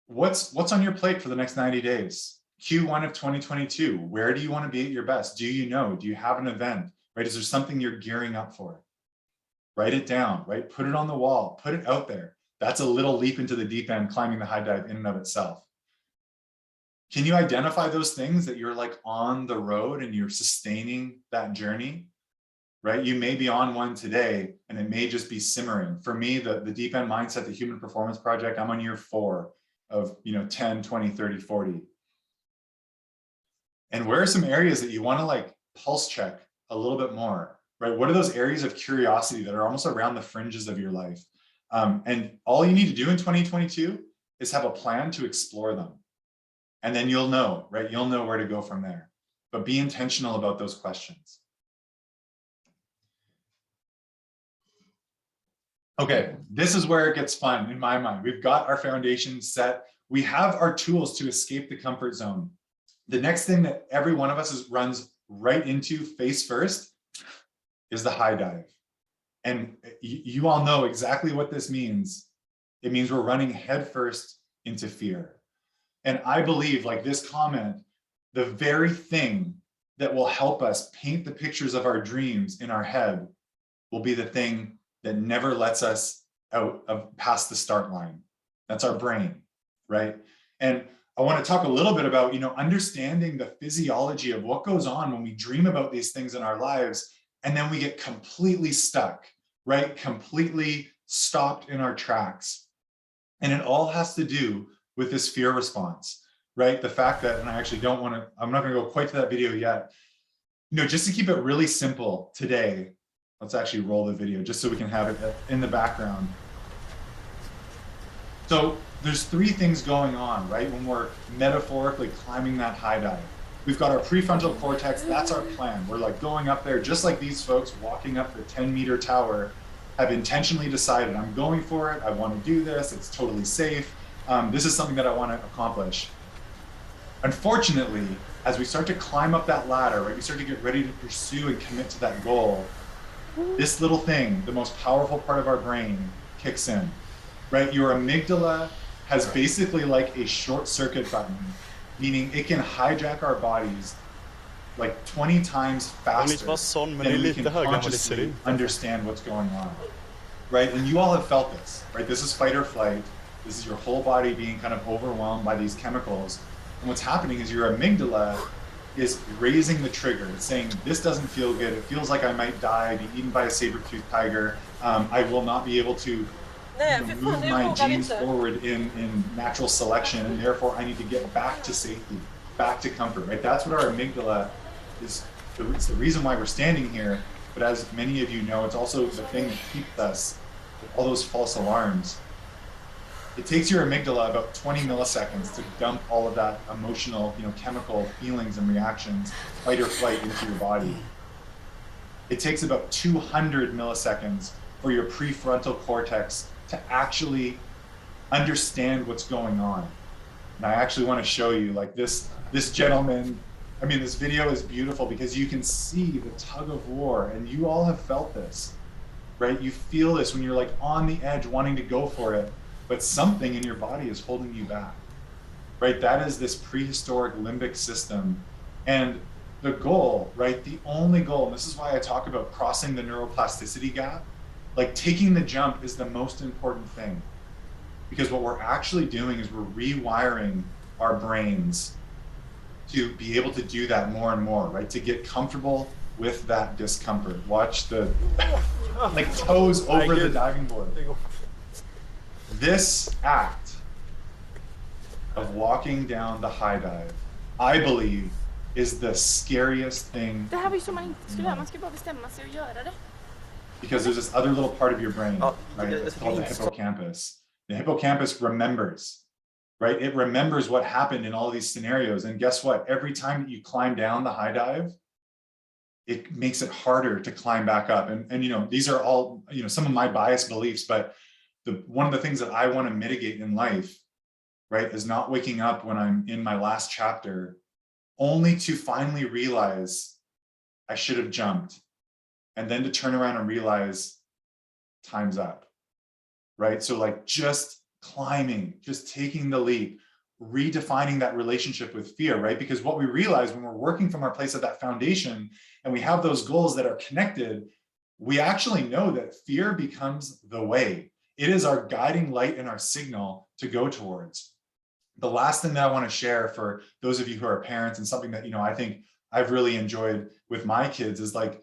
what's on your plate for the next 90 days? Q1 of 2022, where do you want to be at your best? Do you know? Do you have an event, right? Is there something you're gearing up for? Write it down, right? Put it on the wall, put it out there. That's a little leap into the deep end, climbing the high dive in and of itself. Can you identify those things that you're like on the road and you're sustaining that journey, right? You may be on one today and it may just be simmering. For me, the Deep End Mindset, the Human Performance Project, I'm on year 4 of 10, 20, 30, 40. And where are some areas that you want to like pulse check a little bit more, right? What are those areas of curiosity that are almost around the fringes of your life? And all you need to do in 2022 is have a plan to explore them. And then you'll know, right? You'll know where to go from there. But be intentional about those questions. Okay, this is where it gets fun in my mind. We've got our foundation set. We have our tools to escape the comfort zone. The next thing that every one of us runs right into face first is the high dive. And you all know exactly what this means. It means we're running headfirst into fear. And I believe, like this comment, the very thing that will help us paint the pictures of our dreams in our head will be the thing that never lets us out of past the start line. That's our brain, right? And I want to talk a little bit about, understanding the physiology of what goes on when we dream about these things in our lives, and then we get completely stuck, right? Completely stopped in our tracks. And it all has to do with this fear response, right? The fact that, and I actually I'm not going to go quite to that video yet. Just to keep it really simple today, let's actually roll the video just so we can have it in the background. So there's three things going on, right? When we're metaphorically climbing that high dive. We've got our prefrontal cortex, that's our plan. We're like going up there, just like these folks walking up the 10-meter tower have intentionally decided, I'm going for it, I want to do this, it's totally safe. This is something that I want to accomplish. Unfortunately, as we start to climb up that ladder, right, we start to get ready to pursue and commit to that goal, this little thing, the most powerful part of our brain, kicks in, right? Your amygdala has basically like a short circuit button, meaning it can hijack our bodies like 20 times faster than we can consciously understand what's going on, right? And you all have felt this, right? This is fight or flight. This is your whole body being kind of overwhelmed by these chemicals. And what's happening is your amygdala is raising the trigger. It's saying, this doesn't feel good. It feels like I might die, be eaten by a saber-toothed tiger. I will not be able to move my genes forward in natural selection, and therefore I need to get back to safety, back to comfort, right? That's what our amygdala is. It's the reason why we're standing here, but as many of you know, it's also the thing that keeps us with all those false alarms. It takes your amygdala about 20 milliseconds to dump all of that emotional, chemical feelings and reactions, fight or flight, into your body. It takes about 200 milliseconds for your prefrontal cortex to actually understand what's going on. And I actually want to show you, like this gentleman. I mean, this video is beautiful because you can see the tug of war, and you all have felt this, right? You feel this when you're like on the edge wanting to go for it, but something in your body is holding you back, right? That is this prehistoric limbic system. And the goal, right? The only goal, and this is why I talk about crossing the neuroplasticity gap, like taking the jump is the most important thing, because what we're actually doing is we're rewiring our brains to be able to do that more and more, right? To get comfortable with that discomfort. Watch the like toes over the diving board. This act of walking down the high dive, I believe, is the scariest thing. Det här var ju som man inte skulle göra, man ska bara bestämma sig och göra det. Because there's this other little part of your brain, right? It's called the hippocampus. The hippocampus remembers, right? It remembers what happened in all of these scenarios. And guess what? Every time that you climb down the high dive, it makes it harder to climb back up. And these are all, some of my biased beliefs, but one of the things that I want to mitigate in life, right, is not waking up when I'm in my last chapter, only to finally realize I should have jumped, and then to turn around and realize time's up, right? So like just climbing, just taking the leap, redefining that relationship with fear, right? Because what we realize when we're working from our place of that foundation and we have those goals that are connected, we actually know that fear becomes the way. It is our guiding light and our signal to go towards. The last thing that I want to share for those of you who are parents, and something that, I think I've really enjoyed with my kids, is like,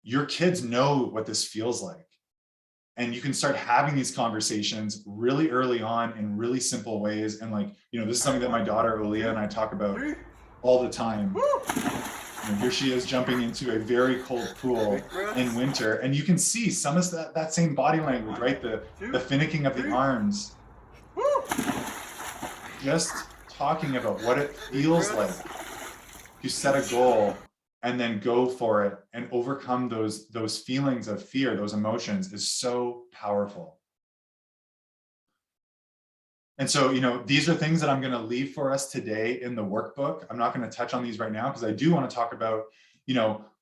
your kids know what this feels like. And you can start having these conversations really early on in really simple ways. And like, this is something that my daughter, Aaliyah, and I talk about all the time. Here she is jumping into a very cold pool in winter. And you can see some of that same body language, right? The finicking of the arms. Just talking about what it feels like to set a goal and then go for it and overcome those feelings of fear, those emotions, is so powerful. And so, these are things that I'm going to leave for us today in the workbook. I'm not going to touch on these right now because I do want to talk about,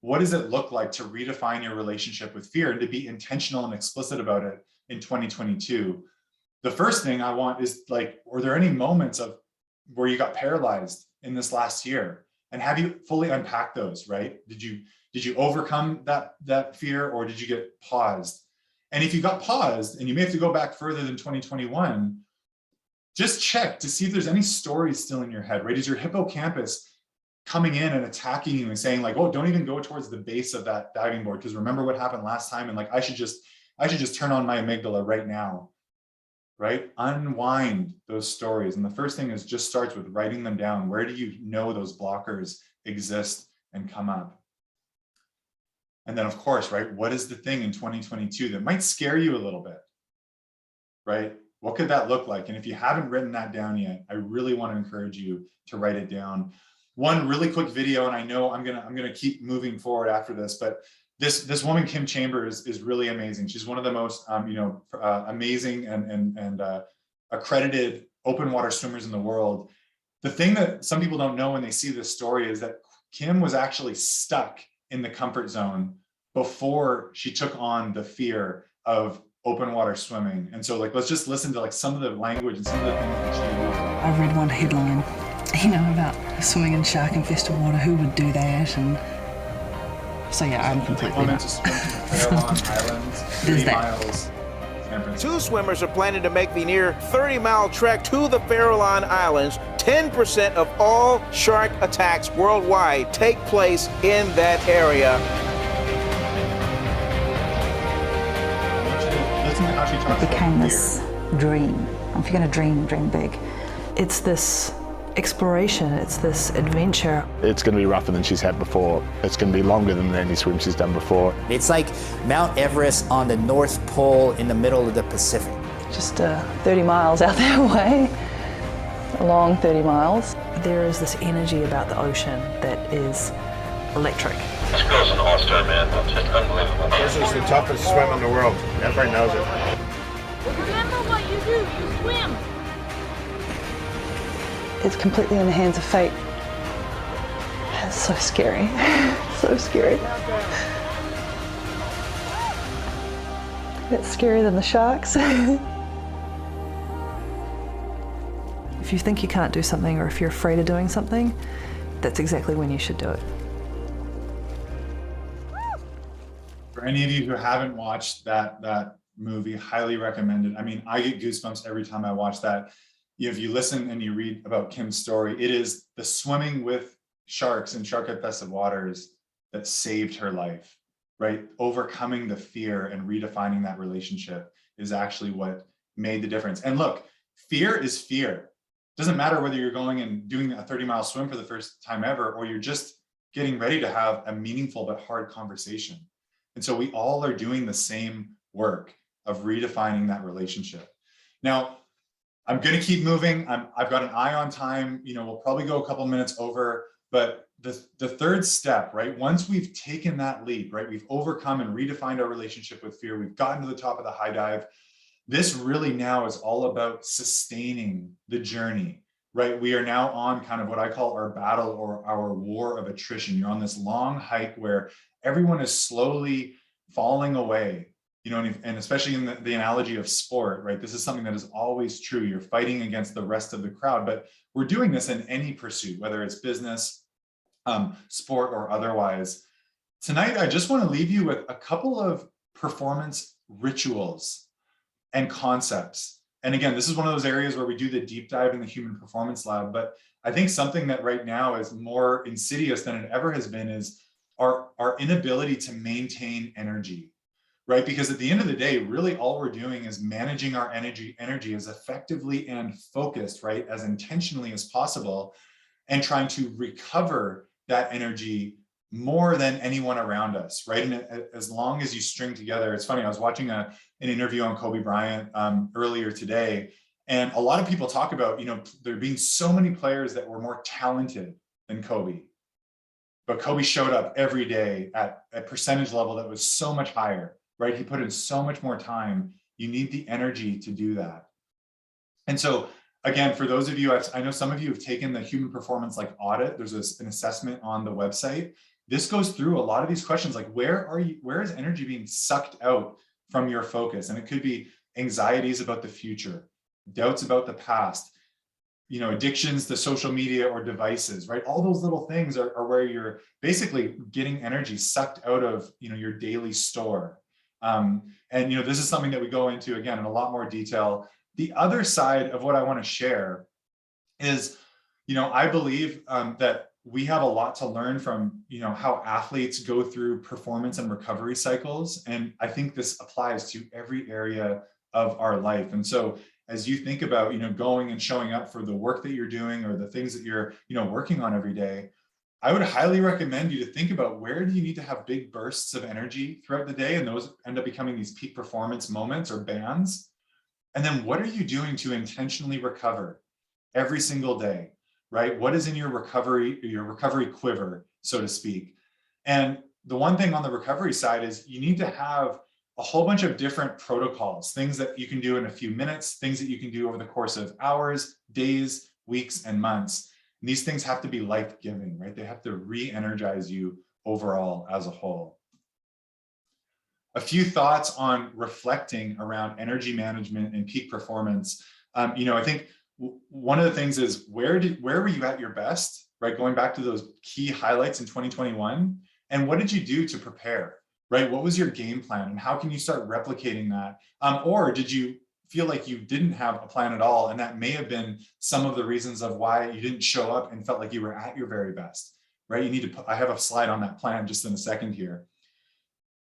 what does it look like to redefine your relationship with fear and to be intentional and explicit about it in 2022. The first thing I want is, like, were there any moments of where you got paralyzed in this last year? And have you fully unpacked those, right? Did you overcome that fear, or did you get paused? And if you got paused, and you may have to go back further than 2021, just check to see if there's any stories still in your head, right? Is your hippocampus coming in and attacking you and saying, like, oh, don't even go towards the base of that diving board, because remember what happened last time, and like, I should just turn on my amygdala right now, right? Unwind those stories. And the first thing is just starts with writing them down. Where do you know those blockers exist and come up? And then, of course, right, what is the thing in 2022 that might scare you a little bit, right? What could that look like? And if you haven't written that down yet, I really want to encourage you to write it down. One really quick video, and I know I'm gonna keep moving forward after this, but this woman, Kim Chambers, is really amazing. She's one of the most amazing and accredited open water swimmers in the world. The thing that some people don't know when they see this story is that Kim was actually stuck in the comfort zone before she took on the fear of open water swimming. And so, like, let's just listen to, like, some of the language and some of the things that she used. I read one headline, about swimming in shark-infested water. Who would do that? And so yeah, I'm completely Woman to swim to the Farallon Islands, 3 miles. San Francisco. 2 swimmers are planning to make the near 30-mile trek to the Farallon Islands. 10% of all shark attacks worldwide take place in that area. Listen to how she talks It became about this dream. If you're going to dream big. it's this exploration, it's this adventure. It's going to be rougher than she's had before. It's going to be longer than any swim she's done before. It's like Mount Everest on the North Pole in the middle of the Pacific. Just 30 miles out their way, a long 30 miles. There is this energy about the ocean that is electric. This girl's an all-star, man. Just unbelievable. This is the toughest swim in the world. Everybody knows it. Remember what you do, you swim. It's completely in the hands of fate. It's so scary, so scary. It's scarier than the sharks. If you think you can't do something, or if you're afraid of doing something, that's exactly when you should do it. For any of you who haven't watched that movie, highly recommended. I mean, I get goosebumps every time I watch that. If you listen and you read about Kim's story, it is the swimming with sharks in shark-infested waters that saved her life, right? Overcoming the fear and redefining that relationship is actually what made the difference. And look, fear is fear. It doesn't matter whether you're going and doing a 30-mile swim for the first time ever, or you're just getting ready to have a meaningful but hard conversation. And so we all are doing the same work of redefining that relationship. Now, I'm going to keep moving. I've got an eye on time. We'll probably go a couple minutes over, but the third step, right? Once we've taken that leap, right? We've overcome and redefined our relationship with fear. We've gotten to the top of the high dive. This really now is all about sustaining the journey, right? We are now on kind of what I call our battle or our war of attrition. You're on this long hike where everyone is slowly falling away. And especially in the analogy of sport, right? This is something that is always true. You're fighting against the rest of the crowd, but we're doing this in any pursuit, whether it's business, sport, or otherwise. Tonight, I just want to leave you with a couple of performance rituals and concepts. And again, this is one of those areas where we do the deep dive in the Human Performance Lab, but I think something that right now is more insidious than it ever has been is our inability to maintain energy. Right? Because at the end of the day, really all we're doing is managing our energy as effectively and focused, right? As intentionally as possible, and trying to recover that energy more than anyone around us, right? And as long as you string together, it's funny, I was watching an interview on Kobe Bryant earlier today, and a lot of people talk about, there being so many players that were more talented than Kobe. but Kobe showed up every day at a percentage level that was so much higher, right? He put in so much more time. You need the energy to do that. And so again, for those of you, I know some of you have taken the human performance like audit. There's an assessment on the website. This goes through a lot of these questions, like where is energy being sucked out from your focus? And it could be anxieties about the future, doubts about the past, addictions to social media or devices, right? All those little things are where you're basically getting energy sucked out of, your daily store. And this is something that we go into again in a lot more detail. The other side of what I want to share is, I believe that we have a lot to learn from, how athletes go through performance and recovery cycles. And I think this applies to every area of our life. And so as you think about, going and showing up for the work that you're doing or the things that you're, working on every day, I would highly recommend you to think about where do you need to have big bursts of energy throughout the day, and those end up becoming these peak performance moments or bands. And then what are you doing to intentionally recover every single day, right? What is in your recovery quiver, so to speak? And the one thing on the recovery side is you need to have a whole bunch of different protocols, things that you can do in a few minutes, things that you can do over the course of hours, days, weeks, and months. And these things have to be life-giving, right? They have to re-energize you overall as a whole. A few thoughts on reflecting around energy management and peak performance. I think one of the things is where were you at your best, right? Going back to those key highlights in 2021, and what did you do to prepare, right? What was your game plan, and how can you start replicating that? Or did you feel like you didn't have a plan at all, and that may have been some of the reasons of why you didn't show up and felt like you were at your very best, right? I have a slide on that plan just in a second here.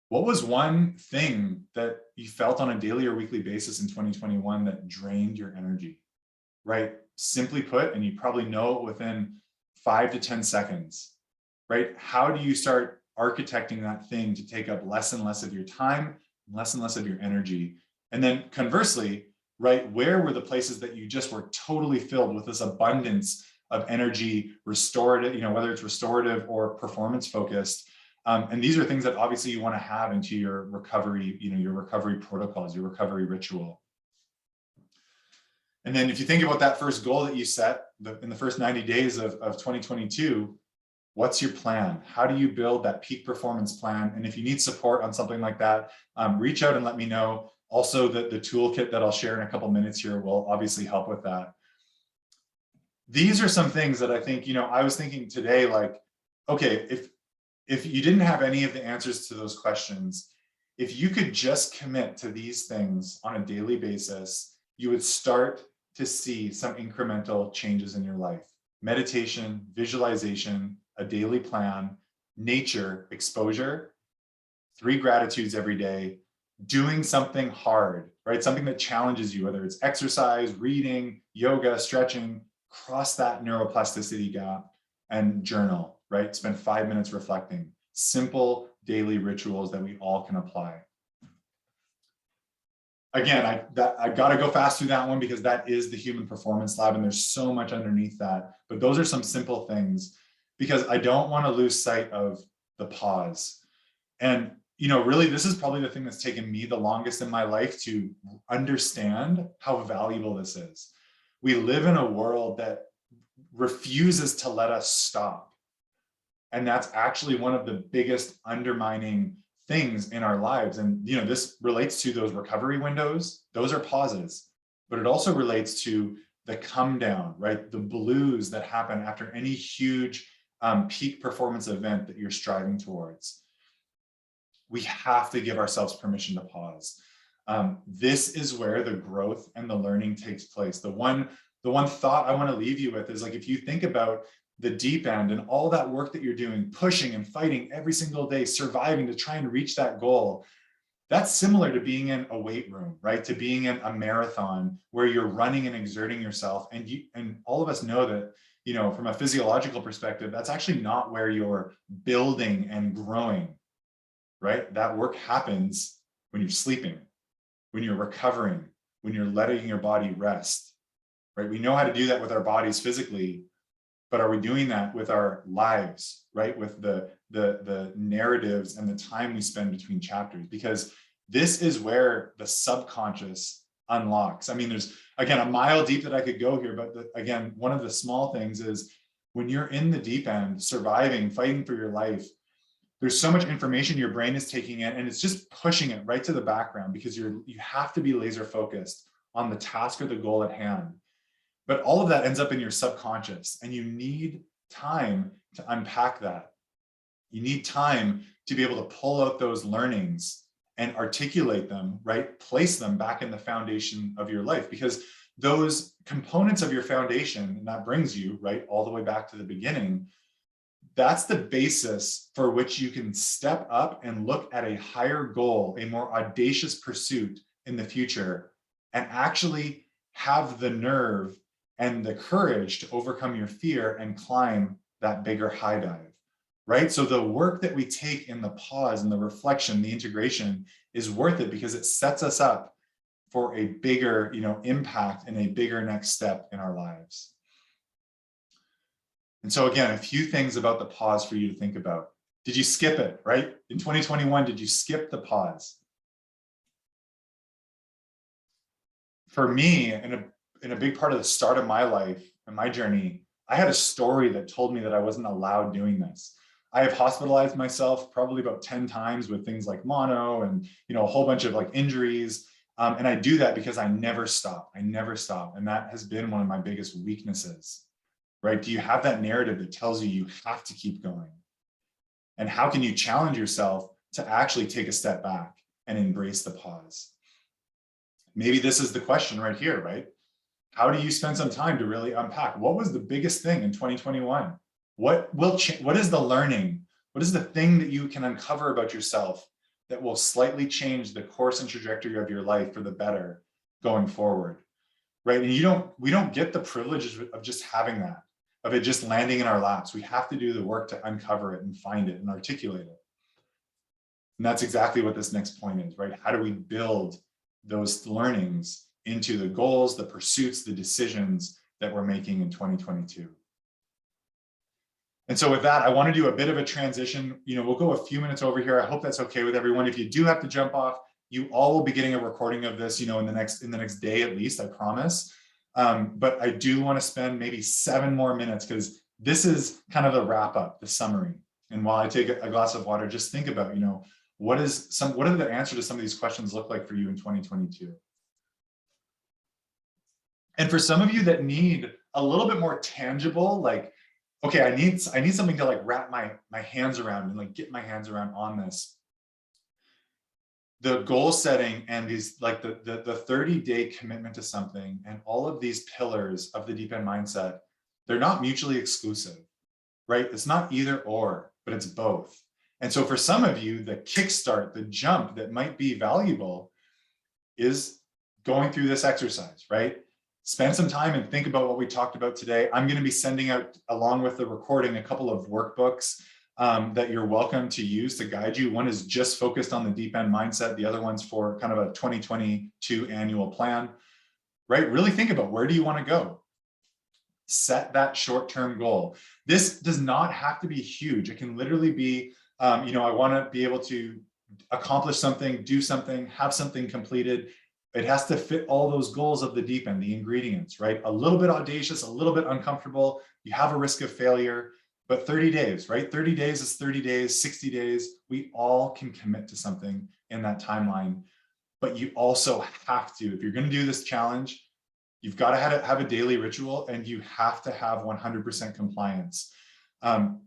What was one thing that you felt on a daily or weekly basis in 2021 that drained your energy, right? Simply put, and you probably know it within 5 to 10 seconds, right? How do you start architecting that thing to take up less and less of your time, less and less of your energy? And then conversely, right, where were the places that you just were totally filled with this abundance of energy, restorative, whether it's restorative or performance focused? And these are things that obviously you want to have into your recovery, your recovery protocols, your recovery ritual. And then if you think about that first goal that you set in the first 90 days of 2022, what's your plan? How do you build that peak performance plan? And if you need support on something like that, reach out and let me know. Also, the toolkit that I'll share in a couple minutes here will obviously help with that. These are some things that I think, I was thinking today, like, okay, if you didn't have any of the answers to those questions, if you could just commit to these things on a daily basis, you would start to see some incremental changes in your life. Meditation, visualization, a daily plan, nature, exposure, 3 gratitudes every day, doing something hard, right? Something that challenges you, whether it's exercise, reading, yoga, stretching, cross that neuroplasticity gap and journal. Right? Spend 5 minutes reflecting. Simple daily rituals that we all can apply. Again, I got to go fast through that one because that is the Human Performance Lab and there's so much underneath that. But those are some simple things because I don't want to lose sight of the pause. And, really, this is probably the thing that's taken me the longest in my life to understand how valuable this is. We live in a world that refuses to let us stop. And that's actually one of the biggest undermining things in our lives. And, this relates to those recovery windows. Those are pauses, but it also relates to the come down, right? The blues that happen after any huge peak performance event that you're striving towards. We have to give ourselves permission to pause. This is where the growth and the learning takes place. The one thought I want to leave you with is, like, if you think about the deep end and all that work that you're doing, pushing and fighting every single day, surviving to try and reach that goal, that's similar to being in a weight room, right? To being in a marathon where you're running and exerting yourself. And all of us know that, from a physiological perspective, that's actually not where you're building and growing, right? That work happens when you're sleeping, when you're recovering, when you're letting your body rest, right? We know how to do that with our bodies physically, but are we doing that with our lives, right? With the narratives and the time we spend between chapters? Because this is where the subconscious unlocks. I mean, there's, again, a mile deep that I could go here, but again, one of the small things is when you're in the deep end, surviving, fighting for your life, there's so much information your brain is taking in, and it's just pushing it right to the background because you have to be laser focused on the task or the goal at hand. But all of that ends up in your subconscious, and you need time to unpack that. You need time to be able to pull out those learnings and articulate them, right? Place them back in the foundation of your life, because those components of your foundation, and that brings you right all the way back to the beginning, that's the basis for which you can step up and look at a higher goal, a more audacious pursuit in the future, and actually have the nerve and the courage to overcome your fear and climb that bigger high dive, right? So the work that we take in the pause and the reflection, the integration is worth it because it sets us up for a bigger, impact and a bigger next step in our lives. And so again, a few things about the pause for you to think about. Did you skip it, right? In 2021, did you skip the pause? For me, in a big part of the start of my life and my journey, I had a story that told me that I wasn't allowed doing this. I have hospitalized myself probably about 10 times with things like mono and a whole bunch of like injuries. And I do that because I never stop. I never stop. And that has been one of my biggest weaknesses, right? Do you have that narrative that tells you you have to keep going? And how can you challenge yourself to actually take a step back and embrace the pause? Maybe this is the question right here, right? How do you spend some time to really unpack? What was the biggest thing in 2021? What is the learning? What is the thing that you can uncover about yourself that will slightly change the course and trajectory of your life for the better going forward, right? And we don't get the privilege of just having that, of it just landing in our laps. We have to do the work to uncover it and find it and articulate it. And that's exactly what this next point is, right? How do we build those learnings into the goals, the pursuits, the decisions that we're making in 2022? And so with that, I want to do a bit of a transition. We'll go a few minutes over here. I hope that's okay with everyone. If you do have to jump off, you all will be getting a recording of this, in the next day at least, I promise. But I do want to spend maybe 7 more minutes because this is kind of the wrap up, the summary. And while I take a glass of water, just think about, what are the answers to some of these questions look like for you in 2022? And for some of you that need a little bit more tangible, like, okay, I need something to like wrap my hands around and like get my hands around on this. The goal setting and these like the 30-day commitment to something and all of these pillars of the deep end mindset, they're not mutually exclusive, right? It's not either or, but it's both. And so for some of you, the kickstart, the jump that might be valuable is going through this exercise, right? Spend some time and think about what we talked about today. I'm going to be sending out, along with the recording, a couple of workbooks that you're welcome to use to guide you. One is just focused on the deep end mindset. The other one's for kind of a 2022 annual plan, right? Really think about, where do you want to go? Set that short-term goal. This does not have to be huge. It can literally be, I want to be able to accomplish something, do something, have something completed. It has to fit all those goals of the deep end, the ingredients, right? A little bit audacious, a little bit uncomfortable. You have a risk of failure, but 30 days, right? 30 days is 30 days, 60 days. We all can commit to something in that timeline, but you also have to, if you're going to do this challenge, you've got to have a daily ritual, and you have to have 100% compliance.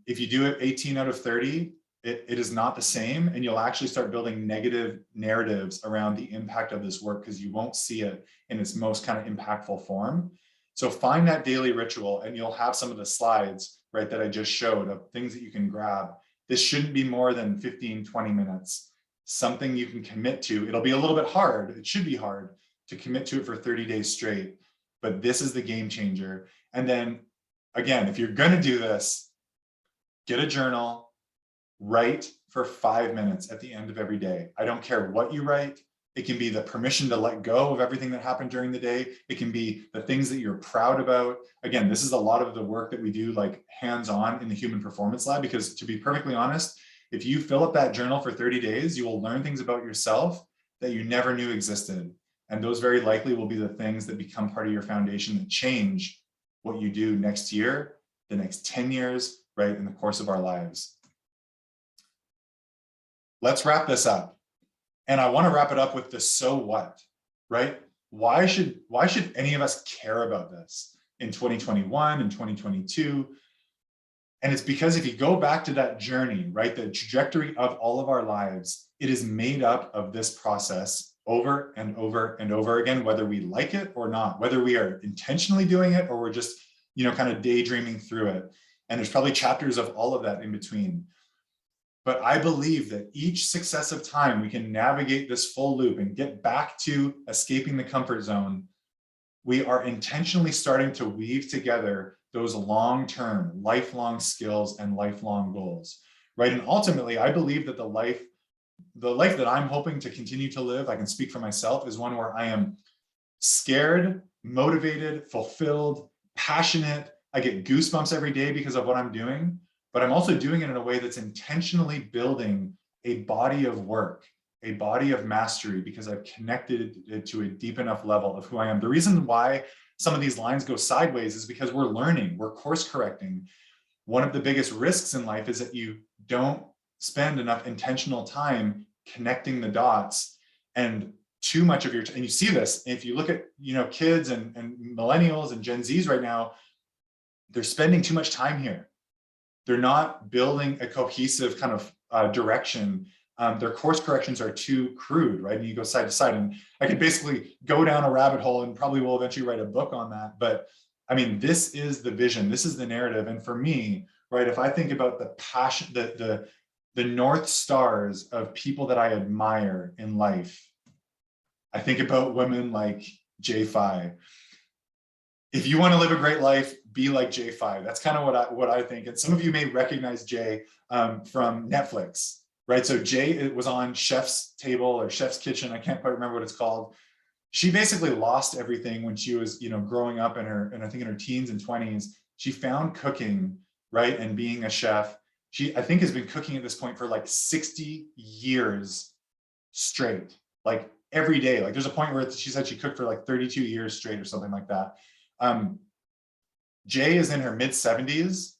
If you do it 18 out of 30, it is not the same, and you'll actually start building negative narratives around the impact of this work because you won't see it in its most kind of impactful form. So find that daily ritual, and you'll have some of the slides, right, that I just showed of things that you can grab. This shouldn't be more than 15, 20 minutes, something you can commit to. It'll be a little bit hard. It should be hard to commit to it for 30 days straight, but this is the game changer. And then again, if you're going to do this, get a journal, write for 5 minutes at the end of every day. I don't care what you write. It can be the permission to let go of everything that happened during the day. It can be the things that you're proud about. Again, this is a lot of the work that we do like hands-on in the Human Performance Lab, because to be perfectly honest, if you fill up that journal for 30 days, you will learn things about yourself that you never knew existed. And those very likely will be the things that become part of your foundation that change what you do next year, the next 10 years, right, in the course of our lives. Let's wrap this up. And I want to wrap it up with the so what, right? Why should any of us care about this in 2021 and 2022? And it's because if you go back to that journey, right, the trajectory of all of our lives, it is made up of this process over and over and over again, whether we like it or not, whether we are intentionally doing it or we're just, you know, kind of daydreaming through it. And there's probably chapters of all of that in between. But I believe that each successive time we can navigate this full loop and get back to escaping the comfort zone, we are intentionally starting to weave together those long-term, lifelong skills and lifelong goals, right? And ultimately, I believe that the life that I'm hoping to continue to live, I can speak for myself, is one where I am scared, motivated, fulfilled, passionate. I get goosebumps every day because of what I'm doing, but I'm also doing it in a way that's intentionally building a body of work, a body of mastery, because I've connected it to a deep enough level of who I am. The reason why some of these lines go sideways is because we're learning, we're course correcting. One of the biggest risks in life is that you don't spend enough intentional time connecting the dots, and too much of your time, and you see this, if you look at, you know, kids and millennials and Gen Zs right now, they're spending too much time here. They're not building a cohesive kind of direction. Their course corrections are too crude, right? And you go side to side, and I could basically go down a rabbit hole and probably will eventually write a book on that. But I mean, this is the vision, this is the narrative. And for me, right, if I think about the passion, the North Stars of people that I admire in life, I think about women like J5. If you want to live a great life, be like J5. That's kind of what I think. And some of you may recognize Jay from Netflix, right? So Jay was on Chef's Table or Chef's Kitchen. I can't quite remember what it's called. She basically lost everything when she was, you know, growing up in I think in her teens and 20s. She found cooking, right, and being a chef. She, I think, has been cooking at this point for like 60 years straight, like every day. Like there's a point where she said she cooked for like 32 years straight or something like that. Jay is in her mid 70s.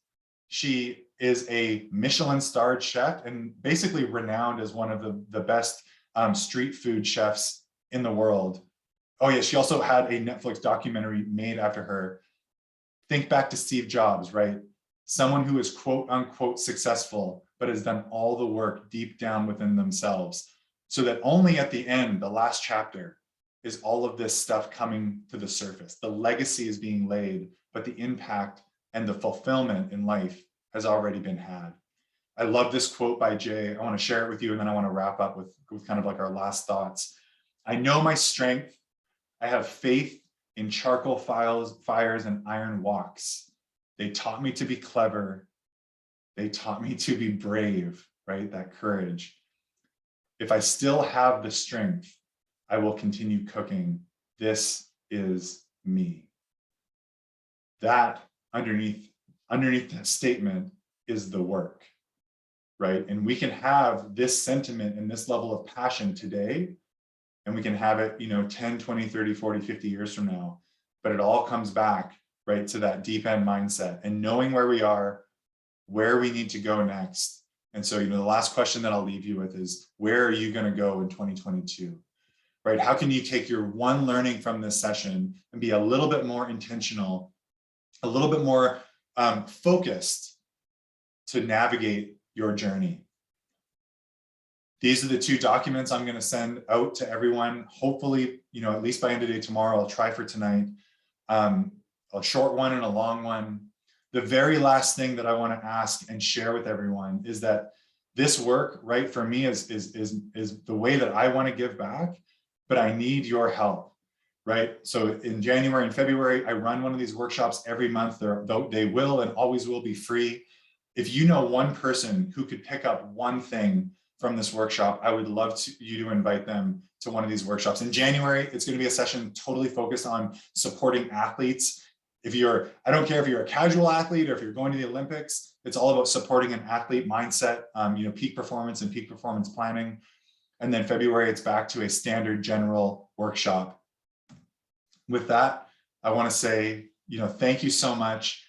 She is a Michelin-starred chef and basically renowned as one of the best street food chefs in the world. Oh yeah, she also had a Netflix documentary made after her. Think back to Steve Jobs, right? Someone who is quote unquote successful, but has done all the work deep down within themselves, so that only at the end, the last chapter, is all of this stuff coming to the surface. The legacy is being laid, but the impact and the fulfillment in life has already been had. I love this quote by Jay. I want to share it with you, and then I want to wrap up with kind of like our last thoughts. I know my strength. I have faith in charcoal fires and iron walks. They taught me to be clever. They taught me to be brave, right? That courage. If I still have the strength, I will continue cooking. This is me. That underneath that statement is the work, right? And we can have this sentiment and this level of passion today, and we can have it, you know, 10, 20, 30, 40, 50 years from now, but it all comes back, right, to that deep end mindset and knowing where we are, where we need to go next. And so, you know, the last question that I'll leave you with is, where are you going to go in 2022? Right? How can you take your one learning from this session and be a little bit more intentional, a little bit more focused to navigate your journey? These are the two documents I'm going to send out to everyone. Hopefully, you know, at least by end of day tomorrow. I'll try for tonight. A short one and a long one. The very last thing that I want to ask and share with everyone is that this work, right, for me is the way that I want to give back, but I need your help, right? So in January and February, I run one of these workshops every month. They will and always will be free. If you know one person who could pick up one thing from this workshop, I would love you to invite them to one of these workshops. In January, it's going to be a session totally focused on supporting athletes. I don't care if you're a casual athlete or if you're going to the Olympics, it's all about supporting an athlete mindset, peak performance and peak performance planning. And then February, it's back to a standard general workshop. With that, I want to say, thank you so much.